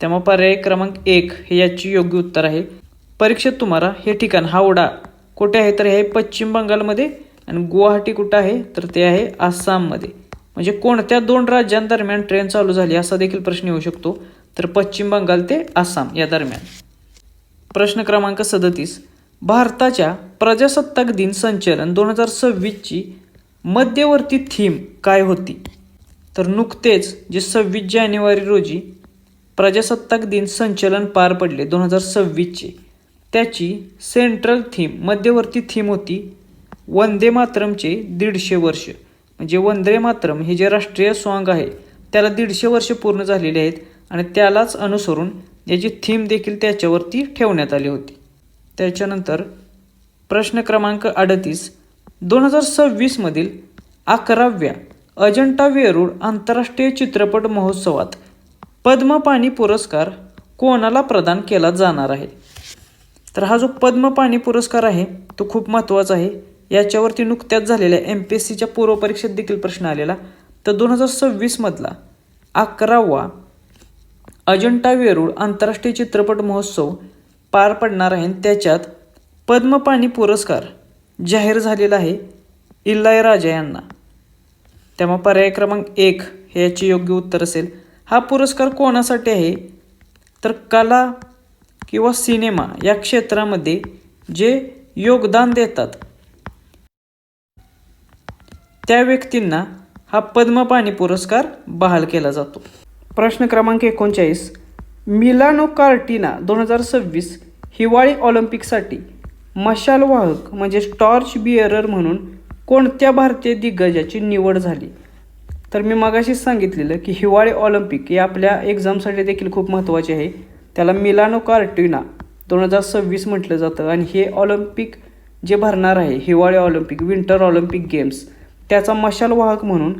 त्यामुळे पर्याय क्रमांक 1 हे याची योग्य उत्तर आहे. परीक्षेत तुम्हाला हे ठिकाण हावडा कुठे आहे? तर हे पश्चिम बंगालमध्ये आणि गुवाहाटी कुठं आहे? तर ते आहे आसाममध्ये. म्हणजे कोणत्या 2 राज्यांदरम्यान ट्रेन चालू झाली असा देखील प्रश्न येऊ शकतो. तर पश्चिम बंगाल ते आसाम या दरम्यान. प्रश्न क्रमांक 37, भारताच्या प्रजासत्ताक दिन संचलन 2026ची मध्यवर्ती थीम काय होती? तर नुकतेच जे 26 जानेवारी रोजी प्रजासत्ताक दिन संचलन पार पडले 2026चे त्याची सेंट्रल थीम मध्यवर्ती थीम होती वंदे मातरमचे 150 वर्ष. म्हणजे वंदे मातरम हे जे राष्ट्रीय सॉन्ग आहे त्याला 150 वर्ष पूर्ण झालेले आहेत आणि त्यालाच अनुसरून याची थीम देखील त्याच्यावरती ठेवण्यात आली होती. त्याच्यानंतर प्रश्न क्रमांक 38, 2026मधील 11व्या अजंठा वेरूळ आंतरराष्ट्रीय चित्रपट महोत्सवात पद्मपाणी पुरस्कार कोणाला प्रदान केला जाणार आहे? तर हा जो पद्मपाणी पुरस्कार आहे तो खूप महत्त्वाचा आहे. याच्यावरती नुकत्याच झालेल्या MPSCच्या पूर्वपरीक्षेत देखील प्रश्न आलेला. तर 2026मधला 11वा अजंठा वेरूळ आंतरराष्ट्रीय चित्रपट महोत्सव पार पडणार आहे. त्याच्यात पद्मपाणी पुरस्कार जाहीर झालेला आहे इलायराजा यांना. त्यामुळे पर्याय क्रमांक 1 हे याचे योग्य उत्तर असेल. हा पुरस्कार कोणासाठी आहे? तर कला किंवा सिनेमा या क्षेत्रामध्ये जे योगदान देतात त्या व्यक्तींना हा पद्मपाणी पुरस्कार बहाल केला जातो. प्रश्न क्रमांक 39, मिलानो कार्टिना 2026 हिवाळी ऑलिम्पिकसाठी मशाल वाहक म्हणजे टॉर्च बिअरर म्हणून कोणत्या भारतीय दिग्गजाची निवड झाली? तर मी मगाशीच सांगितलेलं की हिवाळी ऑलिम्पिक हे आपल्या एक्झामसाठी देखील खूप महत्त्वाचे आहे. त्याला मिलानो कॉर्टिना 2026 म्हटलं जातं आणि हे ऑलिम्पिक जे भरणार आहे हिवाळी ऑलिम्पिक विंटर ऑलिम्पिक गेम्स त्याचा मशाल वाहक म्हणून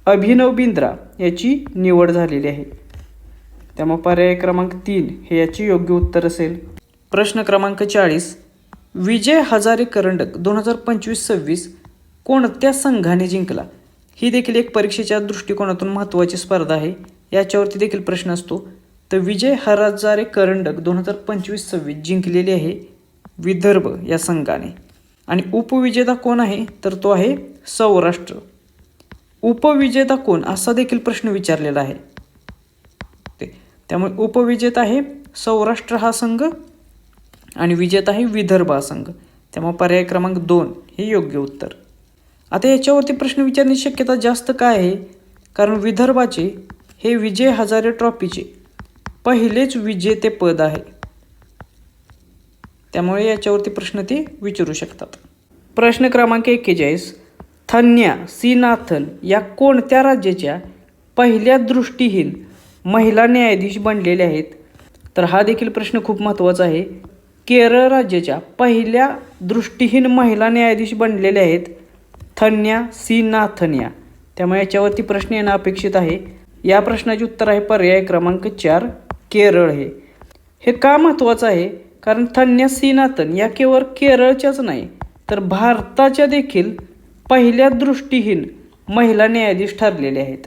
अभिनव बिंद्रा याची निवड झालेली आहे. त्यामुळे पर्याय क्रमांक 3 हे याचे योग्य उत्तर असेल. प्रश्न क्रमांक 40 विजय हजारे करंडक 2025-26 कोणत्या संघाने जिंकला? ही देखील एक परीक्षेच्या दृष्टिकोनातून महत्त्वाची स्पर्धा आहे. याच्यावरती देखील प्रश्न असतो. तर विजय हजारे करंडक 2025-26 जिंकलेली आहे विदर्भ या संघाने. आणि उपविजेता कोण आहे? तर तो आहे सौराष्ट्र. उपविजेता कोण असा देखील प्रश्न विचारलेला आहे. त्यामुळे उपविजेता आहे सौराष्ट्र हा संघ आणि विजेता आहे विदर्भ हा संघ. त्यामुळे पर्याय क्रमांक 2 हे योग्य उत्तर. आता याच्यावरती प्रश्न विचारण्याची शक्यता जास्त काय आहे? कारण विदर्भाचे हे विजय हजारे ट्रॉफीचे पहिलेच विजेतेपद आहे. त्यामुळे याच्यावरती प्रश्न ते विचारू शकतात. प्रश्न क्रमांक 41 थन्या सीनाथन या कोणत्या राज्याच्या पहिल्या दृष्टीहीन महिला न्यायाधीश बनलेल्या आहेत? तर हा देखील प्रश्न खूप महत्त्वाचा आहे. केरळ राज्याच्या पहिल्या दृष्टीहीन महिला न्यायाधीश बनलेल्या आहेत थन्या सीनाथन्या. त्यामुळे याच्यावरती प्रश्न येणं अपेक्षित आहे. या प्रश्नाचे उत्तर आहे पर्याय क्रमांक 4 केरळ. हे का महत्त्वाचं आहे? कारण थन्या सीनाथन या केवळ केरळच्याच नाही तर भारताच्या देखील पहिल्या दृष्टीहीन महिला न्यायाधीश ठरलेले आहेत.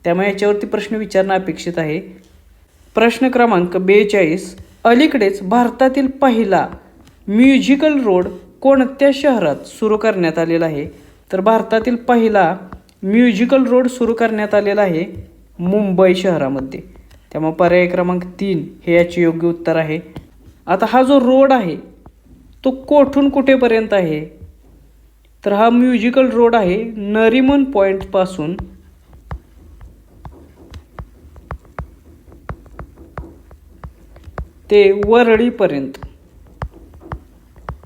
त्यामुळे याच्यावरती प्रश्न विचारणं अपेक्षित आहे. प्रश्न क्रमांक 42 अलीकडेच भारतातील पहिला म्युझिकल रोड कोणत्या शहरात सुरू करण्यात आलेला आहे? तर भारतातील पहिला म्युझिकल रोड सुरू करण्यात आलेला आहे मुंबई शहरामध्ये. त्यामुळे पर्याय क्रमांक 3 हे याचे योग्य उत्तर आहे. आता हा जो रोड आहे तो कोठून कुठेपर्यंत आहे? तर हा म्युझिकल रोड आहे नरिमन पॉईंटपासून ते वरळीपर्यंत.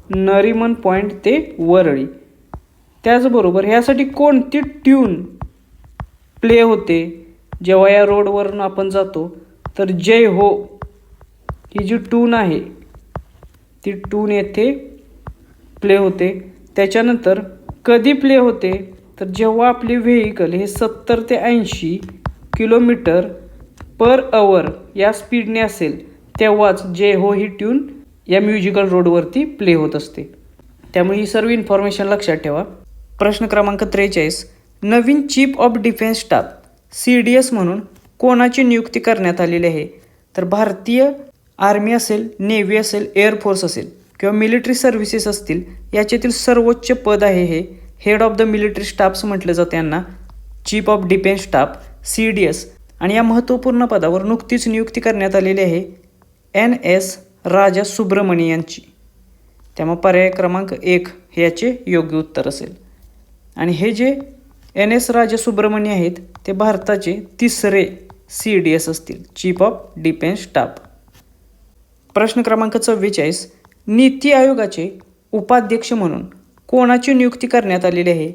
नरिमन पॉईंट ते वरळी. त्याचबरोबर ह्यासाठी कोणती ट्यून प्ले होते जेव्हा या रोडवरून आपण जातो? तर जय हो ही जी ट्यून आहे ती ट्यून येथे प्ले होते. त्याच्यानंतर कधी प्ले होते? तर जेव्हा आपले व्हेकल हे 70 ते 80 किलोमीटर पर आवर या स्पीडने असेल तेव्हाच जय हो ही ट्यून या म्युझिकल रोडवरती प्ले होत असते. त्यामुळे ही सर्व इन्फॉर्मेशन लक्षात ठेवा. प्रश्न क्रमांक 43 नवीन chief of defence staff CDS म्हणून कोणाची नियुक्ती करण्यात आलेली आहे? तर भारतीय आर्मी असेल, नेव्ही असेल, एअरफोर्स असेल किंवा मिलिटरी सर्व्हिसेस असतील याच्यातील सर्वोच्च पद आहे हे head of the military staffs म्हटलं जातं यांना. Chief of defence staff CDS. आणि या महत्त्वपूर्ण पदावर नुकतीच नियुक्ती करण्यात आलेली आहे NS राजा सुब्रमणी यांची. त्यामुळे पर्याय क्रमांक 1 हे याचे योग्य उत्तर असेल. आणि हे जे NS राजा सुब्रमणी आहेत ते भारताचे 3रे CDS असतील चीफ ऑफ डिफेन्स स्टाफ. प्रश्न क्रमांक 44 नीती आयोगाचे उपाध्यक्ष म्हणून कोणाची नियुक्ती करण्यात आलेली आहे?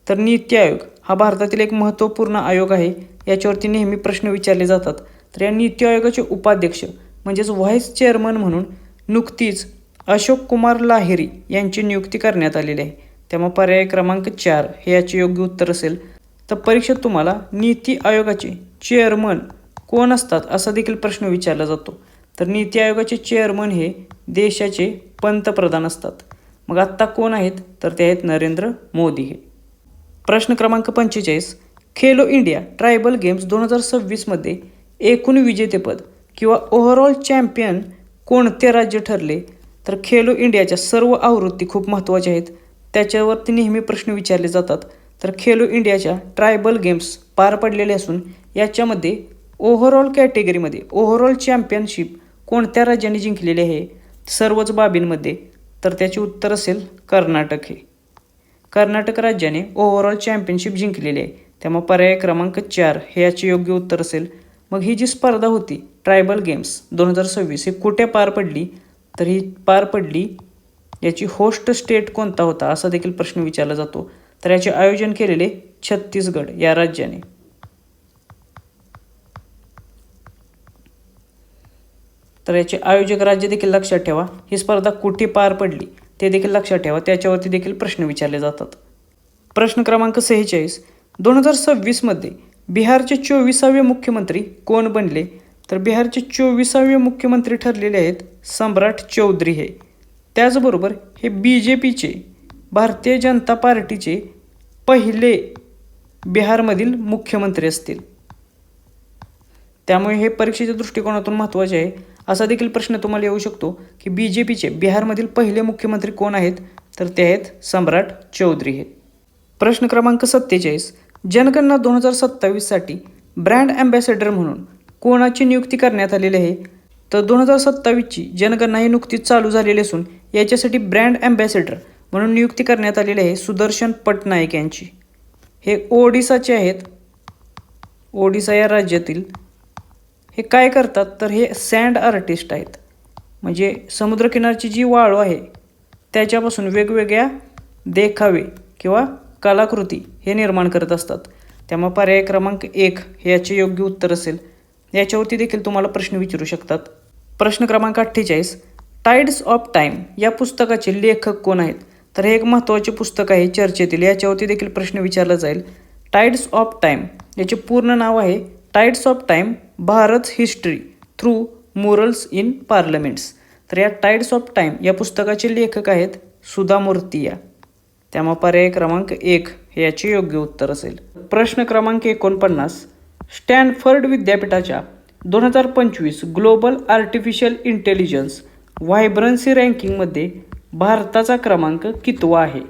तर नीती आयोग हा भारतातील एक महत्त्वपूर्ण आयोग आहे. याच्यावरती नेहमी प्रश्न विचारले जातात. तर या नीती आयोगाचे उपाध्यक्ष म्हणजेच व्हाईस चेअरमन म्हणून नुकतीच अशोक कुमार लाहिरी यांची नियुक्ती करण्यात आलेली आहे. त्यामुळे पर्याय क्रमांक 4 हे याचे योग्य उत्तर असेल. तर परीक्षेत तुम्हाला नीती आयोगाचे चेअरमन कोण असतात असा देखील प्रश्न विचारला जातो. तर नीती आयोगाचे चेअरमन हे देशाचे पंतप्रधान असतात. मग आत्ता कोण आहेत? तर ते आहेत नरेंद्र मोदी हे. प्रश्न क्रमांक 45 खेलो इंडिया ट्रायबल गेम्स 2026मध्ये एकूण विजेतेपद किंवा ओव्हरऑल चॅम्पियन कोणते राज्य ठरले? तर खेलो इंडियाच्या सर्व आवृत्ती खूप महत्त्वाच्या आहेत. त्याच्यावरती नेहमी प्रश्न विचारले जातात. तर खेलो इंडियाच्या ट्रायबल गेम्स पार पडलेले असून याच्यामध्ये ओव्हरऑल कॅटेगरीमध्ये ओव्हरऑल चॅम्पियनशिप कोणत्या राज्याने जिंकलेली आहे? सर्वच बाबींमध्ये. तर त्याचे उत्तर असेल कर्नाटक हे. कर्नाटक राज्याने ओव्हरऑल चॅम्पियनशिप जिंकलेली आहे. त्यामुळे पर्याय क्रमांक 4 हे याचे योग्य उत्तर असेल. मग ही जी स्पर्धा होती ट्रायबल गेम्स 2026 ही कुठे पार पडली? तर ही पार पडली याची होस्ट स्टेट कोणता होता असा देखील प्रश्न विचारला जातो. तर याचे आयोजन केलेले छत्तीसगड या राज्याने. तर याचे आयोजक राज्य देखील लक्षात ठेवा. ही स्पर्धा कुठे पार पडली ते देखील लक्षात ठेवा. त्याच्यावरती देखील प्रश्न विचारले जातात. प्रश्न क्रमांक 46. 2026मध्ये बिहारचे 24वे मुख्यमंत्री कोण बनले? तर बिहारचे 24वे मुख्यमंत्री ठरलेले आहेत सम्राट चौधरी हे. त्याचबरोबर हे BJPचे भारतीय जनता पार्टीचे पहिले बिहारमधील मुख्यमंत्री असतील. त्यामुळे हे परीक्षेच्या दृष्टिकोनातून महत्त्वाचे आहे. असा देखील प्रश्न तुम्हाला येऊ शकतो की BJPचे बिहारमधील पहिले मुख्यमंत्री कोण आहेत? तर ते आहेत सम्राट चौधरी हे. प्रश्न क्रमांक 47. जनगणना 2027साठी ब्रँड ॲम्बॅसेडर म्हणून कोणाची नियुक्ती करण्यात आलेली आहे? तर 2027ची जनगणना ही नुकतीच चालू झालेली असून याच्यासाठी ब्रँड ॲम्बॅसेडर म्हणून नियुक्ती करण्यात आलेली आहे सुदर्शन पटनायक यांची. हे ओडिसाचे आहेत. ओडिसा या राज्यातील. हे काय करतात तर हे सँड आर्टिस्ट आहेत. म्हणजे समुद्रकिनारची जी वाळू आहे त्याच्यापासून वेगवेगळ्या देखावे किंवा कलाकृती हे निर्माण करत असतात. त्यामुळे पर्याय क्रमांक 1 हे याचे योग्य उत्तर असेल. याच्यावरती देखील तुम्हाला प्रश्न विचारू शकतात. प्रश्न क्रमांक 48. टाइड्स ऑफ टाईम या पुस्तकाचे लेखक कोण आहेत? तर हे एक महत्त्वाचे पुस्तक आहे चर्चेतील. याच्यावरती देखील प्रश्न विचारला जाईल. टाइड्स ऑफ टाईम याचे पूर्ण नाव आहे tides of time Bharat history through morals in parliaments. तर या टाइड्स ऑफ टाईम या पुस्तकाचे लेखक आहेत सुधा मूर्तिया. त्यामुळे पर्याय क्रमांक 1 हे याचे योग्य उत्तर असेल. प्रश्न क्रमांक 49. स्टॅनफर्ड विद्यापीठाच्या 2025 ग्लोबल आर्टिफिशियल इंटेलिजन्स व्हायब्रन्सी रँकिंगमध्ये भारताचा क्रमांक कितवा आहे?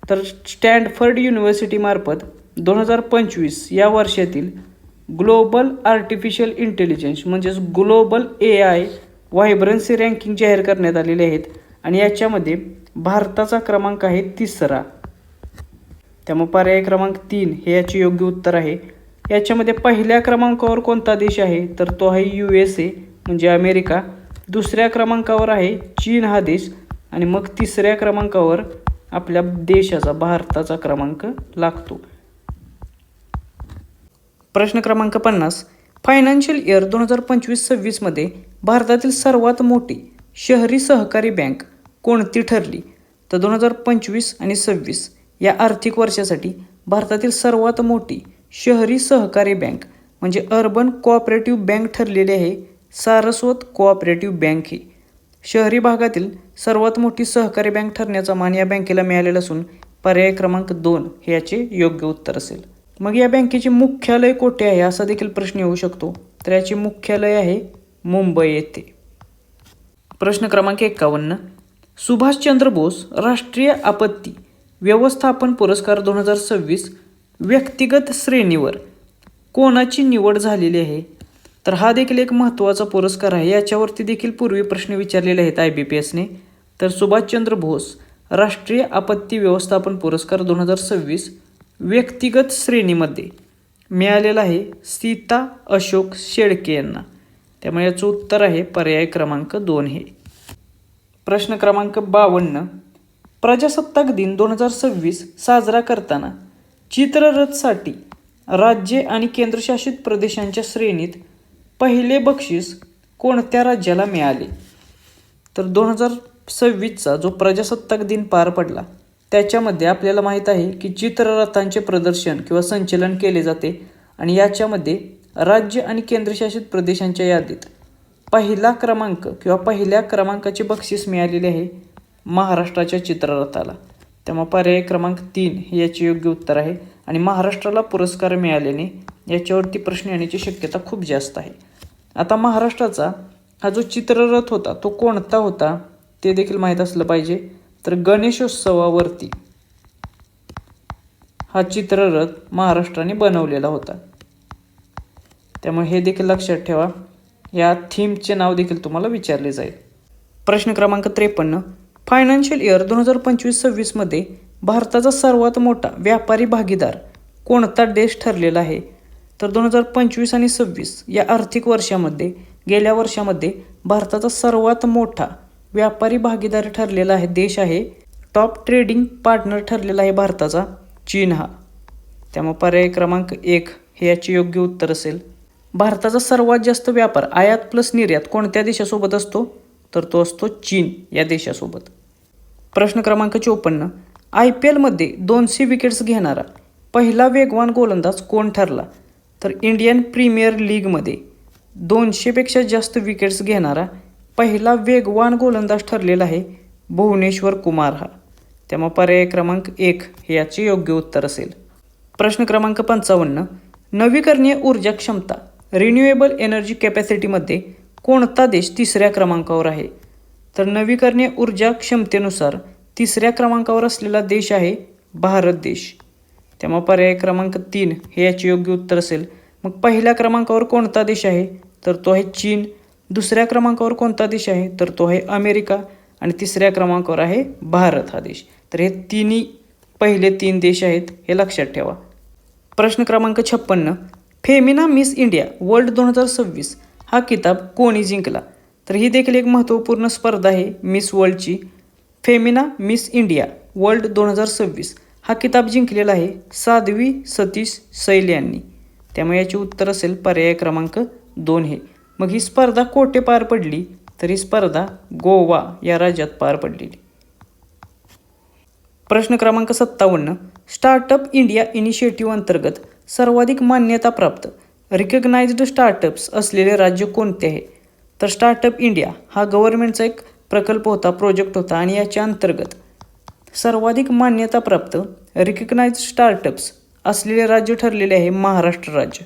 तर स्टॅनफर्ड युनिव्हर्सिटीमार्फत 2025 या वर्षातील ग्लोबल आर्टिफिशियल इंटेलिजन्स म्हणजेच ग्लोबल AI व्हायब्रन्सी रँकिंग जाहीर करण्यात आलेले आहेत आणि याच्यामध्ये भारताचा क्रमांक आहे 3रा. त्यामुळे पर्याय क्रमांक 3 हे याचे योग्य उत्तर आहे. याच्यामध्ये पहिल्या क्रमांकावर कोणता देश आहे? तर तो आहे USA म्हणजे अमेरिका. दुसऱ्या क्रमांकावर आहे चीन हा देश आणि मग तिसऱ्या क्रमांकावर आपल्या देशाचा भारताचा क्रमांक लागतो. प्रश्न क्रमांक 50. फायनान्शियल इयर 2025-26मध्ये भारतातील सर्वात मोठी शहरी सहकारी बँक कोणती ठरली? तर 2025 आणि 26 या आर्थिक वर्षासाठी भारतातील सर्वात मोठी शहरी सहकारी बँक म्हणजे अर्बन कोऑपरेटिव्ह बँक ठरलेली आहे सारस्वत कोऑपरेटिव्ह बँक ही. शहरी भागातील सर्वात मोठी सहकारी बँक ठरण्याचा मान या बँकेला मिळालेला असून पर्याय क्रमांक 2 हे याचे योग्य उत्तर असेल. मग या बँकेचे मुख्यालय कोठे आहे असा देखील प्रश्न येऊ शकतो. तर याचे मुख्यालय आहे मुंबई येथे. प्रश्न क्रमांक 51. सुभाषचंद्र बोस राष्ट्रीय आपत्ती व्यवस्थापन पुरस्कार 2026 व्यक्तिगत श्रेणीवर कोणाची निवड झालेली आहे? तर हा देखील एक महत्त्वाचा पुरस्कार आहे. याच्यावरती देखील पूर्वी प्रश्न विचारलेले आहेत IBPSने. तर सुभाषचंद्र बोस राष्ट्रीय आपत्ती व्यवस्थापन पुरस्कार 2026 व्यक्तिगत श्रेणीमध्ये मिळालेला आहे सीता अशोक शेळके यांना. त्यामुळे याचं उत्तर आहे पर्याय क्रमांक 2 हे. प्रश्न क्रमांक 52. प्रजासत्ताक दिन 2026 साजरा करताना चित्ररथसाठी राज्ये आणि केंद्रशासित प्रदेशांच्या श्रेणीत पहिले बक्षीस कोणत्या राज्याला मिळाले? तर 2026चा जो प्रजासत्ताक दिन पार पडला त्याच्यामध्ये आपल्याला माहीत आहे की चित्ररथांचे प्रदर्शन किंवा संचलन केले जाते आणि याच्यामध्ये राज्य आणि केंद्रशासित प्रदेशांच्या यादीत पहिला क्रमांक किंवा पहिल्या क्रमांकाचे बक्षीस मिळालेले आहे महाराष्ट्राच्या चित्ररथाला. त्यामुळे पर्याय क्रमांक 3 हे याचे योग्य उत्तर आहे आणि महाराष्ट्राला पुरस्कार मिळाल्याने याच्यावरती प्रश्न येण्याची शक्यता खूप जास्त आहे. आता महाराष्ट्राचा हा जो चित्ररथ होता तो कोणता होता ते देखील माहीत असलं पाहिजे. तर गणेशोत्सवावरती हा चित्ररथ महाराष्ट्राने बनवलेला होता. त्यामुळे हे देखील लक्षात ठेवा. या थीमचे नाव देखील तुम्हाला विचारले जाईल. प्रश्न क्रमांक 53. फायनान्शियल इयर 2025-26मध्ये भारताचा सर्वात मोठा व्यापारी भागीदार कोणता देश ठरलेला आहे? तर 2025 आणि 26 या आर्थिक वर्षामध्ये गेल्या वर्षामध्ये भारताचा सर्वात मोठा व्यापारी भागीदार ठरलेला आहे देश आहे टॉप ट्रेडिंग पार्टनर ठरलेला आहे भारताचा चीन हा. त्यामुळे पर्याय क्रमांक 1 हे याचे योग्य उत्तर असेल. भारताचा सर्वात जास्त व्यापार आयात प्लस निर्यात कोणत्या देशासोबत असतो? तर तो असतो चीन या देशासोबत. प्रश्न क्रमांक 54. IPLमध्ये 200 विकेट्स घेणारा पहिला वेगवान गोलंदाज कोण ठरला? तर इंडियन प्रीमियर लीगमध्ये 200पेक्षा जास्त विकेट्स घेणारा पहिला वेगवान गोलंदाज ठरलेला आहे भुवनेश्वर कुमार हा. त्यामुळे पर्याय क्रमांक 1 हे याचे योग्य उत्तर असेल. प्रश्न क्रमांक 55. नवीकरणीय ऊर्जा क्षमता रिन्युएबल एनर्जी कॅपॅसिटीमध्ये कोणता देश तिसऱ्या क्रमांकावर आहे? तर नवीकरणीय ऊर्जा क्षमतेनुसार तिसऱ्या क्रमांकावर असलेला देश आहे भारत देश. त्यामुळे पर्याय क्रमांक 3 हे याचे योग्य उत्तर असेल. मग पहिल्या क्रमांकावर कोणता देश आहे? तर तो आहे चीन. दुसऱ्या क्रमांकावर कोणता देश आहे? तर तो आहे अमेरिका. आणि तिसऱ्या क्रमांकावर आहे भारत हा देश. तर हे तिन्ही पहिले 3 देश आहेत हे लक्षात ठेवा. प्रश्न क्रमांक 56. फेमिना मिस इंडिया वर्ल्ड 2026 हा किताब कोणी जिंकला? तर ही देखील एक महत्त्वपूर्ण स्पर्धा आहे मिस वर्ल्डची. फेमिना मिस इंडिया वर्ल्ड 2026 हा किताब जिंकलेला आहे साध्वी सतीश सैल यांनी. त्यामुळे याचे उत्तर असेल पर्याय क्रमांक 2 हे. मग ही स्पर्धा कोठे पार पडली? तर ही स्पर्धा गोवा या राज्यात पार पडलेली. प्रश्न क्रमांक 57. स्टार्टअप इंडिया इनिशिएटिव्ह अंतर्गत सर्वाधिक मान्यताप्राप्त रिकग्नाइज्ड स्टार्टअप्स असलेले राज्य कोणते आहे? तर स्टार्टअप इंडिया हा गव्हर्नमेंटचा एक प्रकल्प होता, प्रोजेक्ट होता आणि याच्या अंतर्गत सर्वाधिक मान्यताप्राप्त रिकग्नाइज्ड स्टार्टअप्स असलेले राज्य ठरलेले आहे महाराष्ट्र राज्य.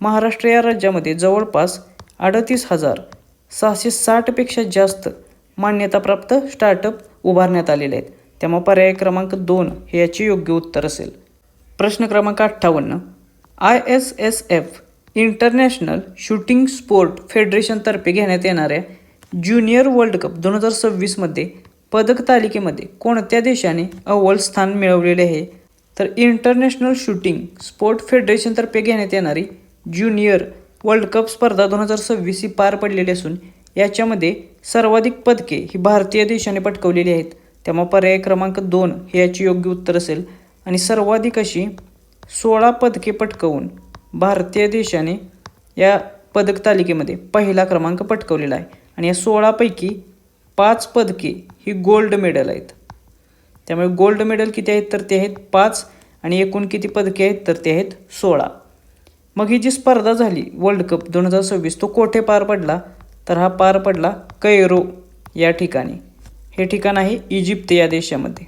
महाराष्ट्र या राज्यामध्ये जवळपास 38,660पेक्षा जास्त मान्यताप्राप्त स्टार्टअप उभारण्यात आलेले आहेत. त्यामुळे पर्याय क्रमांक 2 हे याचे योग्य उत्तर असेल. प्रश्न क्रमांक 58. ISSF इंटरनॅशनल शूटिंग स्पोर्ट फेडरेशनतर्फे घेण्यात येणाऱ्या ज्युनियर वर्ल्ड कप 2026मध्ये पदक तालिकेमध्ये कोणत्या देशाने अव्वल स्थान मिळवलेले आहे? तर इंटरनॅशनल शूटिंग स्पोर्ट फेडरेशनतर्फे घेण्यात येणारी ज्युनियर वर्ल्ड कप स्पर्धा 2026 ही पार पडलेली असून याच्यामध्ये सर्वाधिक पदके ही भारतीय देशाने पटकवलेली आहेत. त्यामुळे पर्याय क्रमांक 2 हे याचे योग्य उत्तर असेल. आणि सर्वाधिक अशी 16 पदके पटकवून भारतीय देशाने या पदक तालिकेमध्ये पहिला क्रमांक पटकवलेला आहे. आणि या 16पैकी 5 पदके ही गोल्ड मेडल आहेत. त्यामुळे गोल्ड मेडल किती आहेत? तर ते आहेत 5 आणि एकूण किती पदके आहेत? तर ते आहेत 16. मग ही जी स्पर्धा झाली वर्ल्ड कप 2026 तो कोठे पार पडला? तर हा पार पडला कैरो या ठिकाणी. हे ठिकाण आहे इजिप्त या देशामध्ये.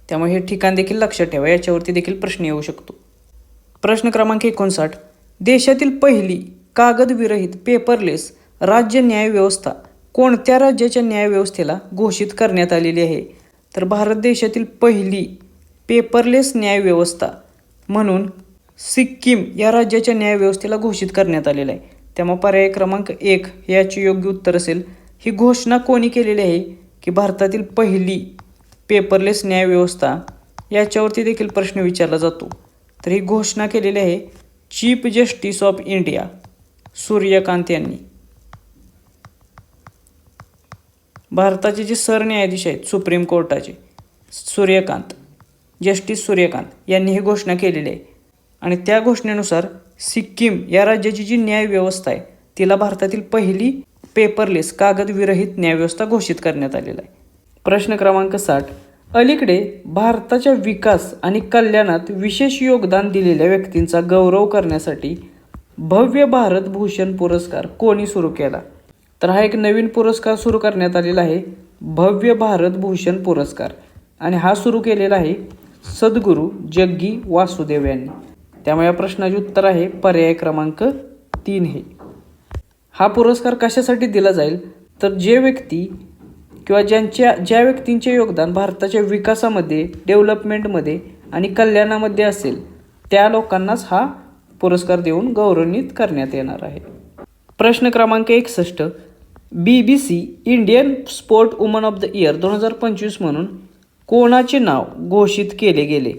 त्यामुळे हे ठिकाण देखील लक्षात ठेवा, याच्यावरती देखील प्रश्न येऊ शकतो. प्रश्न क्रमांक 59. देशातील पहिली कागदविरहित पेपरलेस राज्य न्यायव्यवस्था कोणत्या राज्याच्या न्यायव्यवस्थेला घोषित करण्यात आलेली आहे? तर भारत देशातील पहिली पेपरलेस न्यायव्यवस्था म्हणून सिक्कीम या राज्याच्या न्यायव्यवस्थेला घोषित करण्यात आलेलं आहे. त्यामुळे पर्याय क्रमांक 1 हे याचे योग्य उत्तर असेल. ही घोषणा कोणी केलेली आहे की भारतातील पहिली पेपरलेस न्यायव्यवस्था, याच्यावरती देखील प्रश्न विचारला जातो. तर ही घोषणा केलेली आहे chief justice of India Suryakant यांनी. भारताचे जे सरन्यायाधीश आहेत सुप्रीम कोर्टाचे जस्टिस सूर्यकांत यांनी ही घोषणा केलेली आहे. आणि त्या घोषणेनुसार सिक्कीम या राज्याची जी न्यायव्यवस्था आहे तिला भारतातील पहिली पेपरलेस कागदविरहित न्यायव्यवस्था घोषित करण्यात आलेला आहे. प्रश्न क्रमांक 60. अलीकडे भारताच्या विकास आणि कल्याणात विशेष योगदान दिलेल्या व्यक्तींचा गौरव करण्यासाठी भव्य भारत भूषण पुरस्कार कोणी सुरू केला? तर हा एक नवीन पुरस्कार सुरू करण्यात आलेला आहे भव्य भारत भूषण पुरस्कार. आणि हा सुरू केलेला आहे सद्गुरू जग्गी वासुदेव यांनी. त्यामुळे या प्रश्नाचे उत्तर आहे पर्याय क्रमांक 3 हे. हा पुरस्कार कशासाठी दिला जाईल? तर जे व्यक्ती किंवा ज्या व्यक्तींचे योगदान भारताच्या विकासामध्ये, डेव्हलपमेंटमध्ये आणि कल्याणामध्ये असेल त्या लोकांनाच हा पुरस्कार देऊन गौरवान्वित करण्यात येणार आहे. प्रश्न क्रमांक 61. BBC Indian sport woman of the year 2025 म्हणून कोणाचे नाव घोषित केले गेले?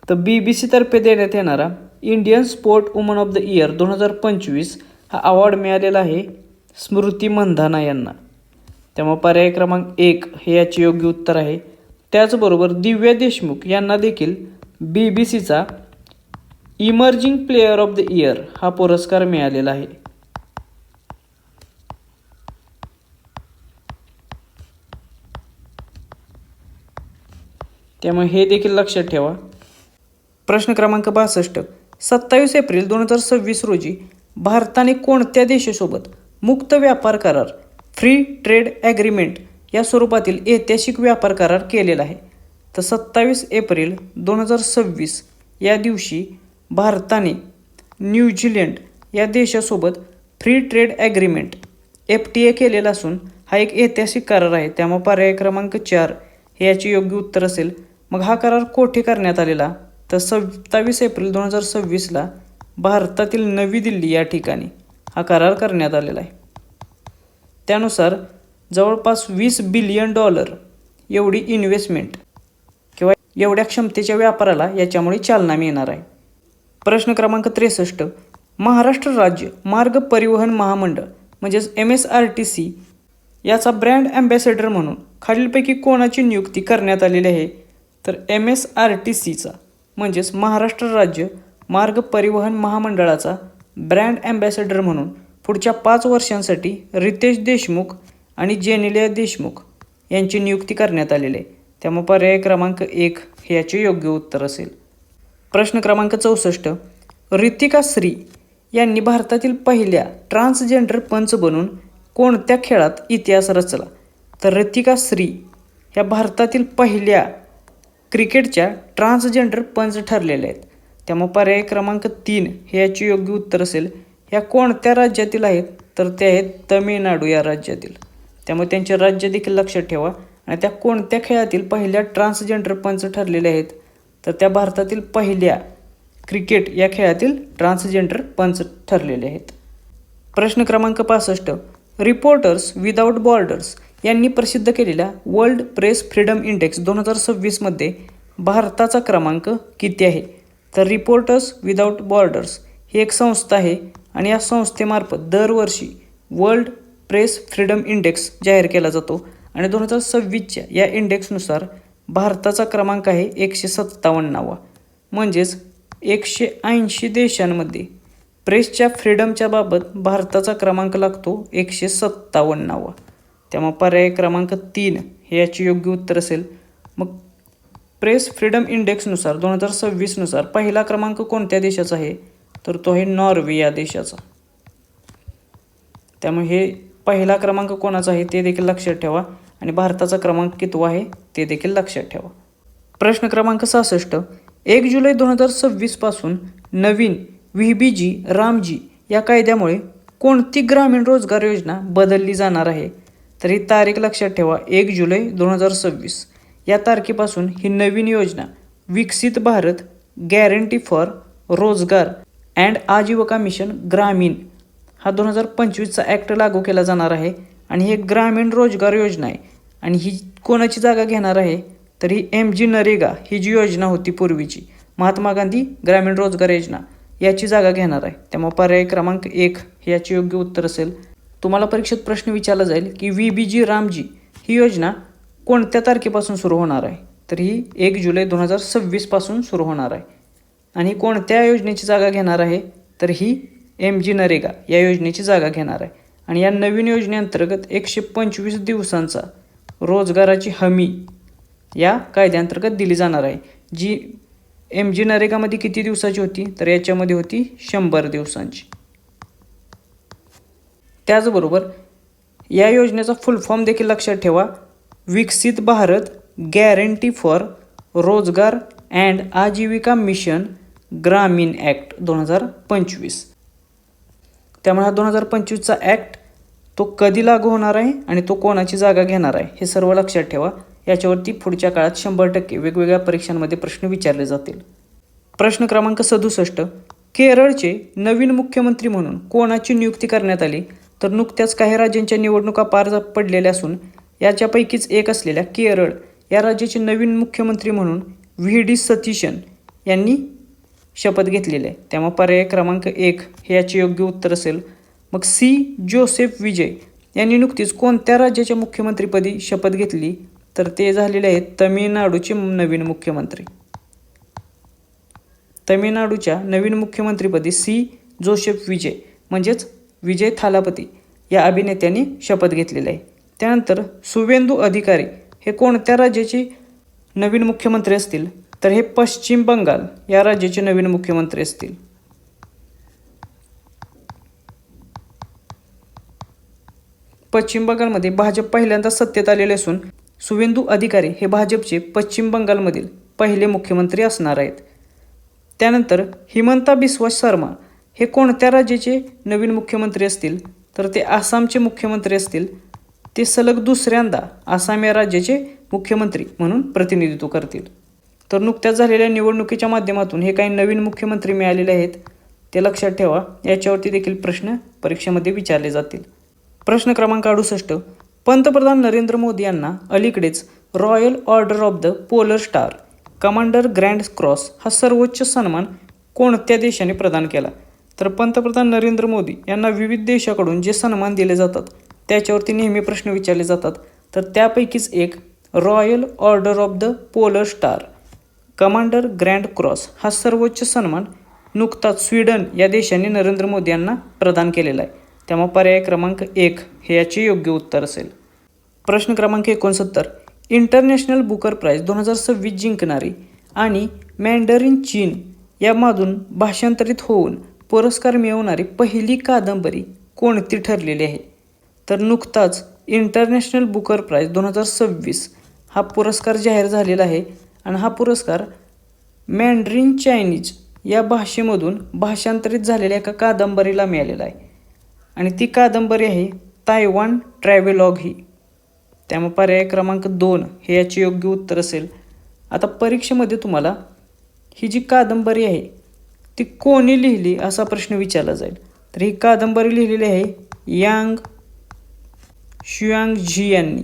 तर BBC तर्फे देण्यात येणारा Indian sport woman of the year 2025 हा अवॉर्ड मिळालेला आहे स्मृती मंधाना यांना. त्यामुळे पर्याय क्रमांक 1 हे याचे योग्य उत्तर आहे. त्याचबरोबर दिव्या देशमुख यांना देखील BBCचा emerging player of the year हा पुरस्कार मिळालेला आहे. त्यामुळे हे देखील लक्षात ठेवा. प्रश्न क्रमांक 62. 27 एप्रिल 2026 रोजी भारताने कोणत्या देशासोबत मुक्त व्यापार करार फ्री ट्रेड ॲग्रीमेंट या स्वरूपातील ऐतिहासिक व्यापार करार केलेला आहे? तर 27 एप्रिल 2026 या दिवशी भारताने न्यूझीलंड या देशासोबत फ्री ट्रेड ॲग्रीमेंट FTA केलेला असून हा एक ऐतिहासिक करार आहे. त्यामुळे पर्याय क्रमांक 4 हे याचे योग्य उत्तर असेल. मग हा करार कोठे करण्यात आलेला? तर 27 एप्रिल 2026ला भारतातील नवी दिल्ली या ठिकाणी हा करार करण्यात आलेला आहे. त्यानुसार जवळपास $20 बिलियन एवढी इन्व्हेस्टमेंट किंवा एवढ्या क्षमतेच्या व्यापाराला याच्यामुळे चालना मिळणार आहे. प्रश्न क्रमांक 63. महाराष्ट्र राज्य मार्ग परिवहन महामंडळ म्हणजेच MSRTC याचा ब्रँड ॲम्बॅसेडर म्हणून खालीलपैकी कोणाची नियुक्ती करण्यात आलेली आहे? तर MSRTCचा म्हणजेच महाराष्ट्र राज्य मार्ग परिवहन महामंडळाचा ब्रँड ॲम्बॅसेडर म्हणून पुढच्या 5 वर्षांसाठी रितेश देशमुख आणि जेनेलिया देशमुख यांची नियुक्ती करण्यात आलेली आहे. त्यामुळे पर्याय क्रमांक 1 हे याचे योग्य उत्तर असेल. प्रश्न क्रमांक 64. रितिका श्री यांनी भारतातील पहिल्या ट्रान्सजेंडर पंच बनून कोणत्या खेळात इतिहास रचला? तर रितिका श्री ह्या भारतातील पहिल्या क्रिकेटच्या ट्रान्सजेंडर पंच ठरलेल्या आहेत. त्यामुळे पर्याय क्रमांक 3 हे याचे योग्य उत्तर असेल. ह्या कोणत्या राज्यातील आहेत? तर ते आहेत तमिळनाडू या राज्यातील. त्यामुळे त्यांचे राज्य देखील लक्षात ठेवा. आणि त्या कोणत्या खेळातील पहिल्या ट्रान्सजेंडर पंच ठरलेल्या आहेत? तर त्या भारतातील पहिल्या क्रिकेट या खेळातील ट्रान्सजेंडर पंच ठरलेले आहेत. प्रश्न क्रमांक 65. रिपोर्टर्स विदाऊट बॉर्डर्स यांनी प्रसिद्ध केलेल्या वर्ल्ड प्रेस फ्रीडम इंडेक्स 2026मध्ये भारताचा क्रमांक किती आहे? तर रिपोर्टर्स विदाऊट बॉर्डर्स ही एक संस्था आहे आणि या संस्थेमार्फत दरवर्षी वर्ल्ड प्रेस फ्रीडम इंडेक्स जाहीर केला जातो आणि 2026च्या या इंडेक्सनुसार भारताचा क्रमांक आहे 157वा. म्हणजेच 180 देशांमध्ये प्रेसच्या फ्रीडमच्या बाबत भारताचा क्रमांक लागतो 157वा. त्यामुळे पर्याय क्रमांक 3 हे याचे योग्य उत्तर असेल. मग प्रेस फ्रीडम इंडेक्सनुसार 2026नुसार पहिला क्रमांक कोणत्या देशाचा आहे? तर तो आहे नॉर्वे या देशाचा. त्यामुळे हे पहिला क्रमांक कोणाचा आहे ते देखील लक्षात ठेवा आणि भारताचा क्रमांक कितवा आहे ते देखील लक्षात ठेवा. प्रश्न क्रमांक 66. 1 जुलै 2026 पासून नवीन VBG रामजी या कायद्यामुळे कोणती ग्रामीण रोजगार योजना बदलली जाणार आहे? तर ही तारीख लक्षात ठेवा. 1 जुलै 2026 या तारखेपासून ही नवीन योजना विकसित भारत गॅरंटी फॉर रोजगार अँड आजीविका मिशन ग्रामीण हा 2025चा ॲक्ट लागू केला जाणार आहे. आणि ही ग्रामीण रोजगार योजना आहे. आणि ही कोणाची जागा घेणार आहे? तर ही MG नरेगा ही जी योजना होती पूर्वीची महात्मा गांधी ग्रामीण रोजगार योजना याची जागा घेणार आहे. त्यामुळे पर्याय क्रमांक 1 हे याचे योग्य उत्तर असेल. तुम्हाला परीक्षेत प्रश्न विचारला जाईल की VBG रामजी ही योजना कोणत्या तारखेपासून सुरू होणार आहे? तर ही 1 जुलै 2026 पासून सुरू होणार आहे. आणि कोणत्या योजनेची जागा घेणार आहे? तर ही MG नरेगा या योजनेची जागा घेणार आहे. आणि या नवीन योजनेअंतर्गत 125 दिवसांचा रोजगाराची हमी या कायद्याअंतर्गत दिली जाणार आहे. जी MG नरेगामध्ये किती दिवसाची होती? तर याच्यामध्ये होती 100 दिवसांची. त्याचबरोबर या योजनेचा फुल फॉर्म देखील लक्षात ठेवा. विकसित भारत गॅरंटी फॉर रोजगार अँड आजीविका मिशन ग्रामीण ॲक्ट 2025. त्यामुळे हा 2025चा ॲक्ट तो कधी लागू होणार आहे आणि तो कोणाची जागा घेणार आहे हे सर्व लक्षात ठेवा. याच्यावरती पुढच्या काळात 100% वेगवेगळ्या परीक्षांमध्ये प्रश्न विचारले जातील. प्रश्न क्रमांक 67. केरळचे नवीन मुख्यमंत्री म्हणून कोणाची नियुक्ती करण्यात आली? तर नुकत्याच काही राज्यांच्या निवडणुका पार पडलेल्या असून याच्यापैकीच एक असलेल्या केरळ या राज्याचे नवीन मुख्यमंत्री म्हणून VD सतीशन यांनी शपथ घेतलेली आहे. त्यामुळे पर्याय क्रमांक 1 हे याचे योग्य उत्तर असेल. मग C जोसेफ विजय यांनी नुकतीच कोणत्या राज्याच्या मुख्यमंत्रीपदी शपथ घेतली? तर ते झालेले आहेत तमिळनाडूचे नवीन मुख्यमंत्री. तमिळनाडूच्या नवीन मुख्यमंत्रीपदी सी जोसेफ विजय म्हणजेच विजय थालापती या अभिनेत्यांनी शपथ घेतलेली आहे. त्यानंतर शुवेंदू अधिकारी हे कोणत्या राज्याचे नवीन मुख्यमंत्री असतील, तर हे पश्चिम बंगाल या राज्याचे नवीन मुख्यमंत्री असतील. पश्चिम बंगालमध्ये भाजप पहिल्यांदा सत्तेत आलेले असून शुवेंदू अधिकारी हे भाजपचे पश्चिम बंगालमधील पहिले मुख्यमंत्री असणार आहेत. त्यानंतर हिमंता बिस्वा शर्मा हे कोणत्या राज्याचे नवीन मुख्यमंत्री असतील, तर ते आसामचे मुख्यमंत्री असतील. ते सलग दुसऱ्यांदा आसाम या राज्याचे मुख्यमंत्री म्हणून प्रतिनिधित्व करतील. तर नुकत्याच झालेल्या निवडणुकीच्या माध्यमातून हे काही नवीन मुख्यमंत्री मिळालेले आहेत, ते लक्षात ठेवा. याच्यावरती देखील प्रश्न परीक्षेमध्ये विचारले जातील. प्रश्न क्रमांक 68. पंतप्रधान नरेंद्र मोदी यांना अलीकडेच royal order of the polar star commander grand cross हा सर्वोच्च सन्मान कोणत्या देशाने प्रदान केला? तर पंतप्रधान नरेंद्र मोदी यांना विविध देशाकडून जे सन्मान दिले जातात त्याच्यावरती नेहमी प्रश्न विचारले जातात. तर त्यापैकीच एक royal order of the polar star commander grand cross हा सर्वोच्च सन्मान नुकताच स्वीडन या देशाने नरेंद्र मोदी यांना प्रदान केलेला आहे. त्यामुळे पर्याय क्रमांक 1 हे याचे योग्य उत्तर असेल. प्रश्न क्रमांक 69. इंटरनॅशनल बुकर प्राइज 2026 जिंकणारी आणि मॅन्डरिन चीन यामधून भाषांतरित होऊन पुरस्कार मिळवणारी पहिली कादंबरी कोणती ठरलेली आहे? तर नुकताच इंटरनॅशनल बुकर प्राइज 2026 हा पुरस्कार जाहीर झालेला आहे आणि हा पुरस्कार मॅन्डरिन चायनीज या भाषेमधून भाषांतरित झालेल्या एका कादंबरीला मिळालेला आहे आणि ती कादंबरी आहे तायवान ट्रॅव्हलॉग ही. त्यामुळे पर्याय क्रमांक 2 हे याचे योग्य उत्तर असेल. आता परीक्षेमध्ये तुम्हाला ही जी कादंबरी आहे ती कोणी लिहिली असा प्रश्न विचारला जाईल. तर ही कादंबरी लिहिलेली आहे यांग शुआंगझी यांनी.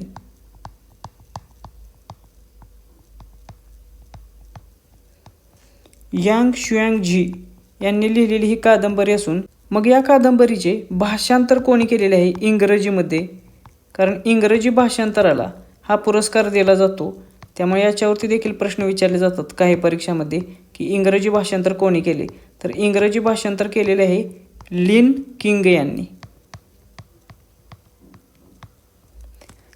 यांग शुआंगझी यांनी लिहिलेली ही कादंबरी असून मग या कादंबरीचे भाषांतर कोणी केलेले आहे इंग्रजीमध्ये, कारण इंग्रजी भाषांतराला हा पुरस्कार दिला जातो. त्यामुळे याच्यावरती देखील प्रश्न विचारले जातात काही परीक्षामध्ये की इंग्रजी भाषांतर कोणी केले. तर इंग्रजी भाषांतर केलेले आहे लिन किंग यांनी.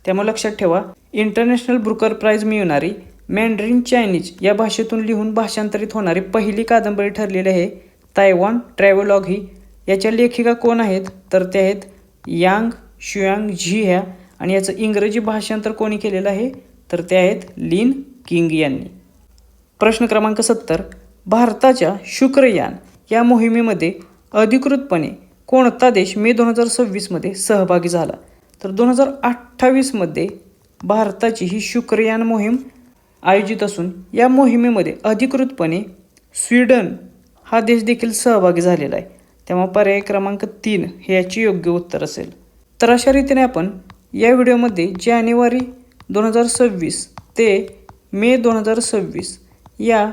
त्यामुळे लक्षात ठेवा, इंटरनॅशनल बुकर प्राइज मिळवणारी मॅन्डरिन चायनीज या भाषेतून लिहून भाषांतरित होणारी पहिली कादंबरी ठरलेली आहे तायवान ट्रॅव्हलॉग ही. याच्या लेखिका कोण आहेत? तर ते आहेत यांग शुआंगझी ह्या आणि याचं इंग्रजी भाषांतर कोणी केलेलं आहे? तर ते आहेत लिन किंग यांनी. प्रश्न क्रमांक 70. भारताच्या शुक्रयान या मोहिमेमध्ये अधिकृतपणे कोणता देश मे 2026 मध्ये सहभागी झाला? तर 2028 मध्ये भारताची ही शुक्रयान मोहीम आयोजित असून या मोहिमेमध्ये अधिकृतपणे स्वीडन हा देश देखील सहभागी झालेला आहे. त्यामुळे पर्याय क्रमांक 3 हे याचे योग्य उत्तर असेल. तर अशा रीतीने आपण या व्हिडिओमध्ये जानेवारी 2026 ते मे 2026 या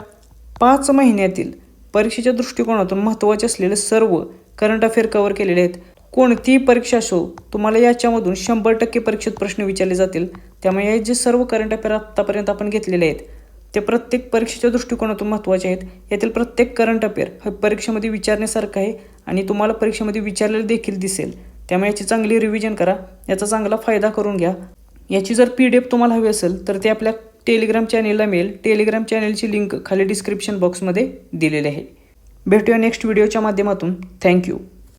5 महिन्यातील परीक्षेच्या दृष्टिकोनातून महत्त्वाचे असलेले सर्व करंट अफेअर कव्हर केलेले आहेत. कोणतीही परीक्षा असो तुम्हाला याच्यामधून 100% परीक्षेत प्रश्न विचारले जातील. त्यामुळे हे जे सर्व करंट अफेअर आत्तापर्यंत आपण घेतलेले आहेत ते प्रत्येक परीक्षेच्या दृष्टिकोनातून महत्त्वाचे आहेत. यातील प्रत्येक करंट अफेअर हे परीक्षेमध्ये विचारण्यासारखं आहे आणि तुम्हाला परीक्षेमध्ये विचारलेलं देखील दिसेल. त्यामुळे याची चांगली रिव्हिजन करा, याचा चांगला फायदा करून घ्या. याची जर PDF तुम्हाला हवी असेल तर ते आपल्या टेलिग्राम चॅनेलला मिळेल. टेलिग्राम चॅनेलची लिंक खाली डिस्क्रिप्शन बॉक्समध्ये दिलेली आहे. भेटूया नेक्स्ट व्हिडिओच्या माध्यमातून. थँक्यू.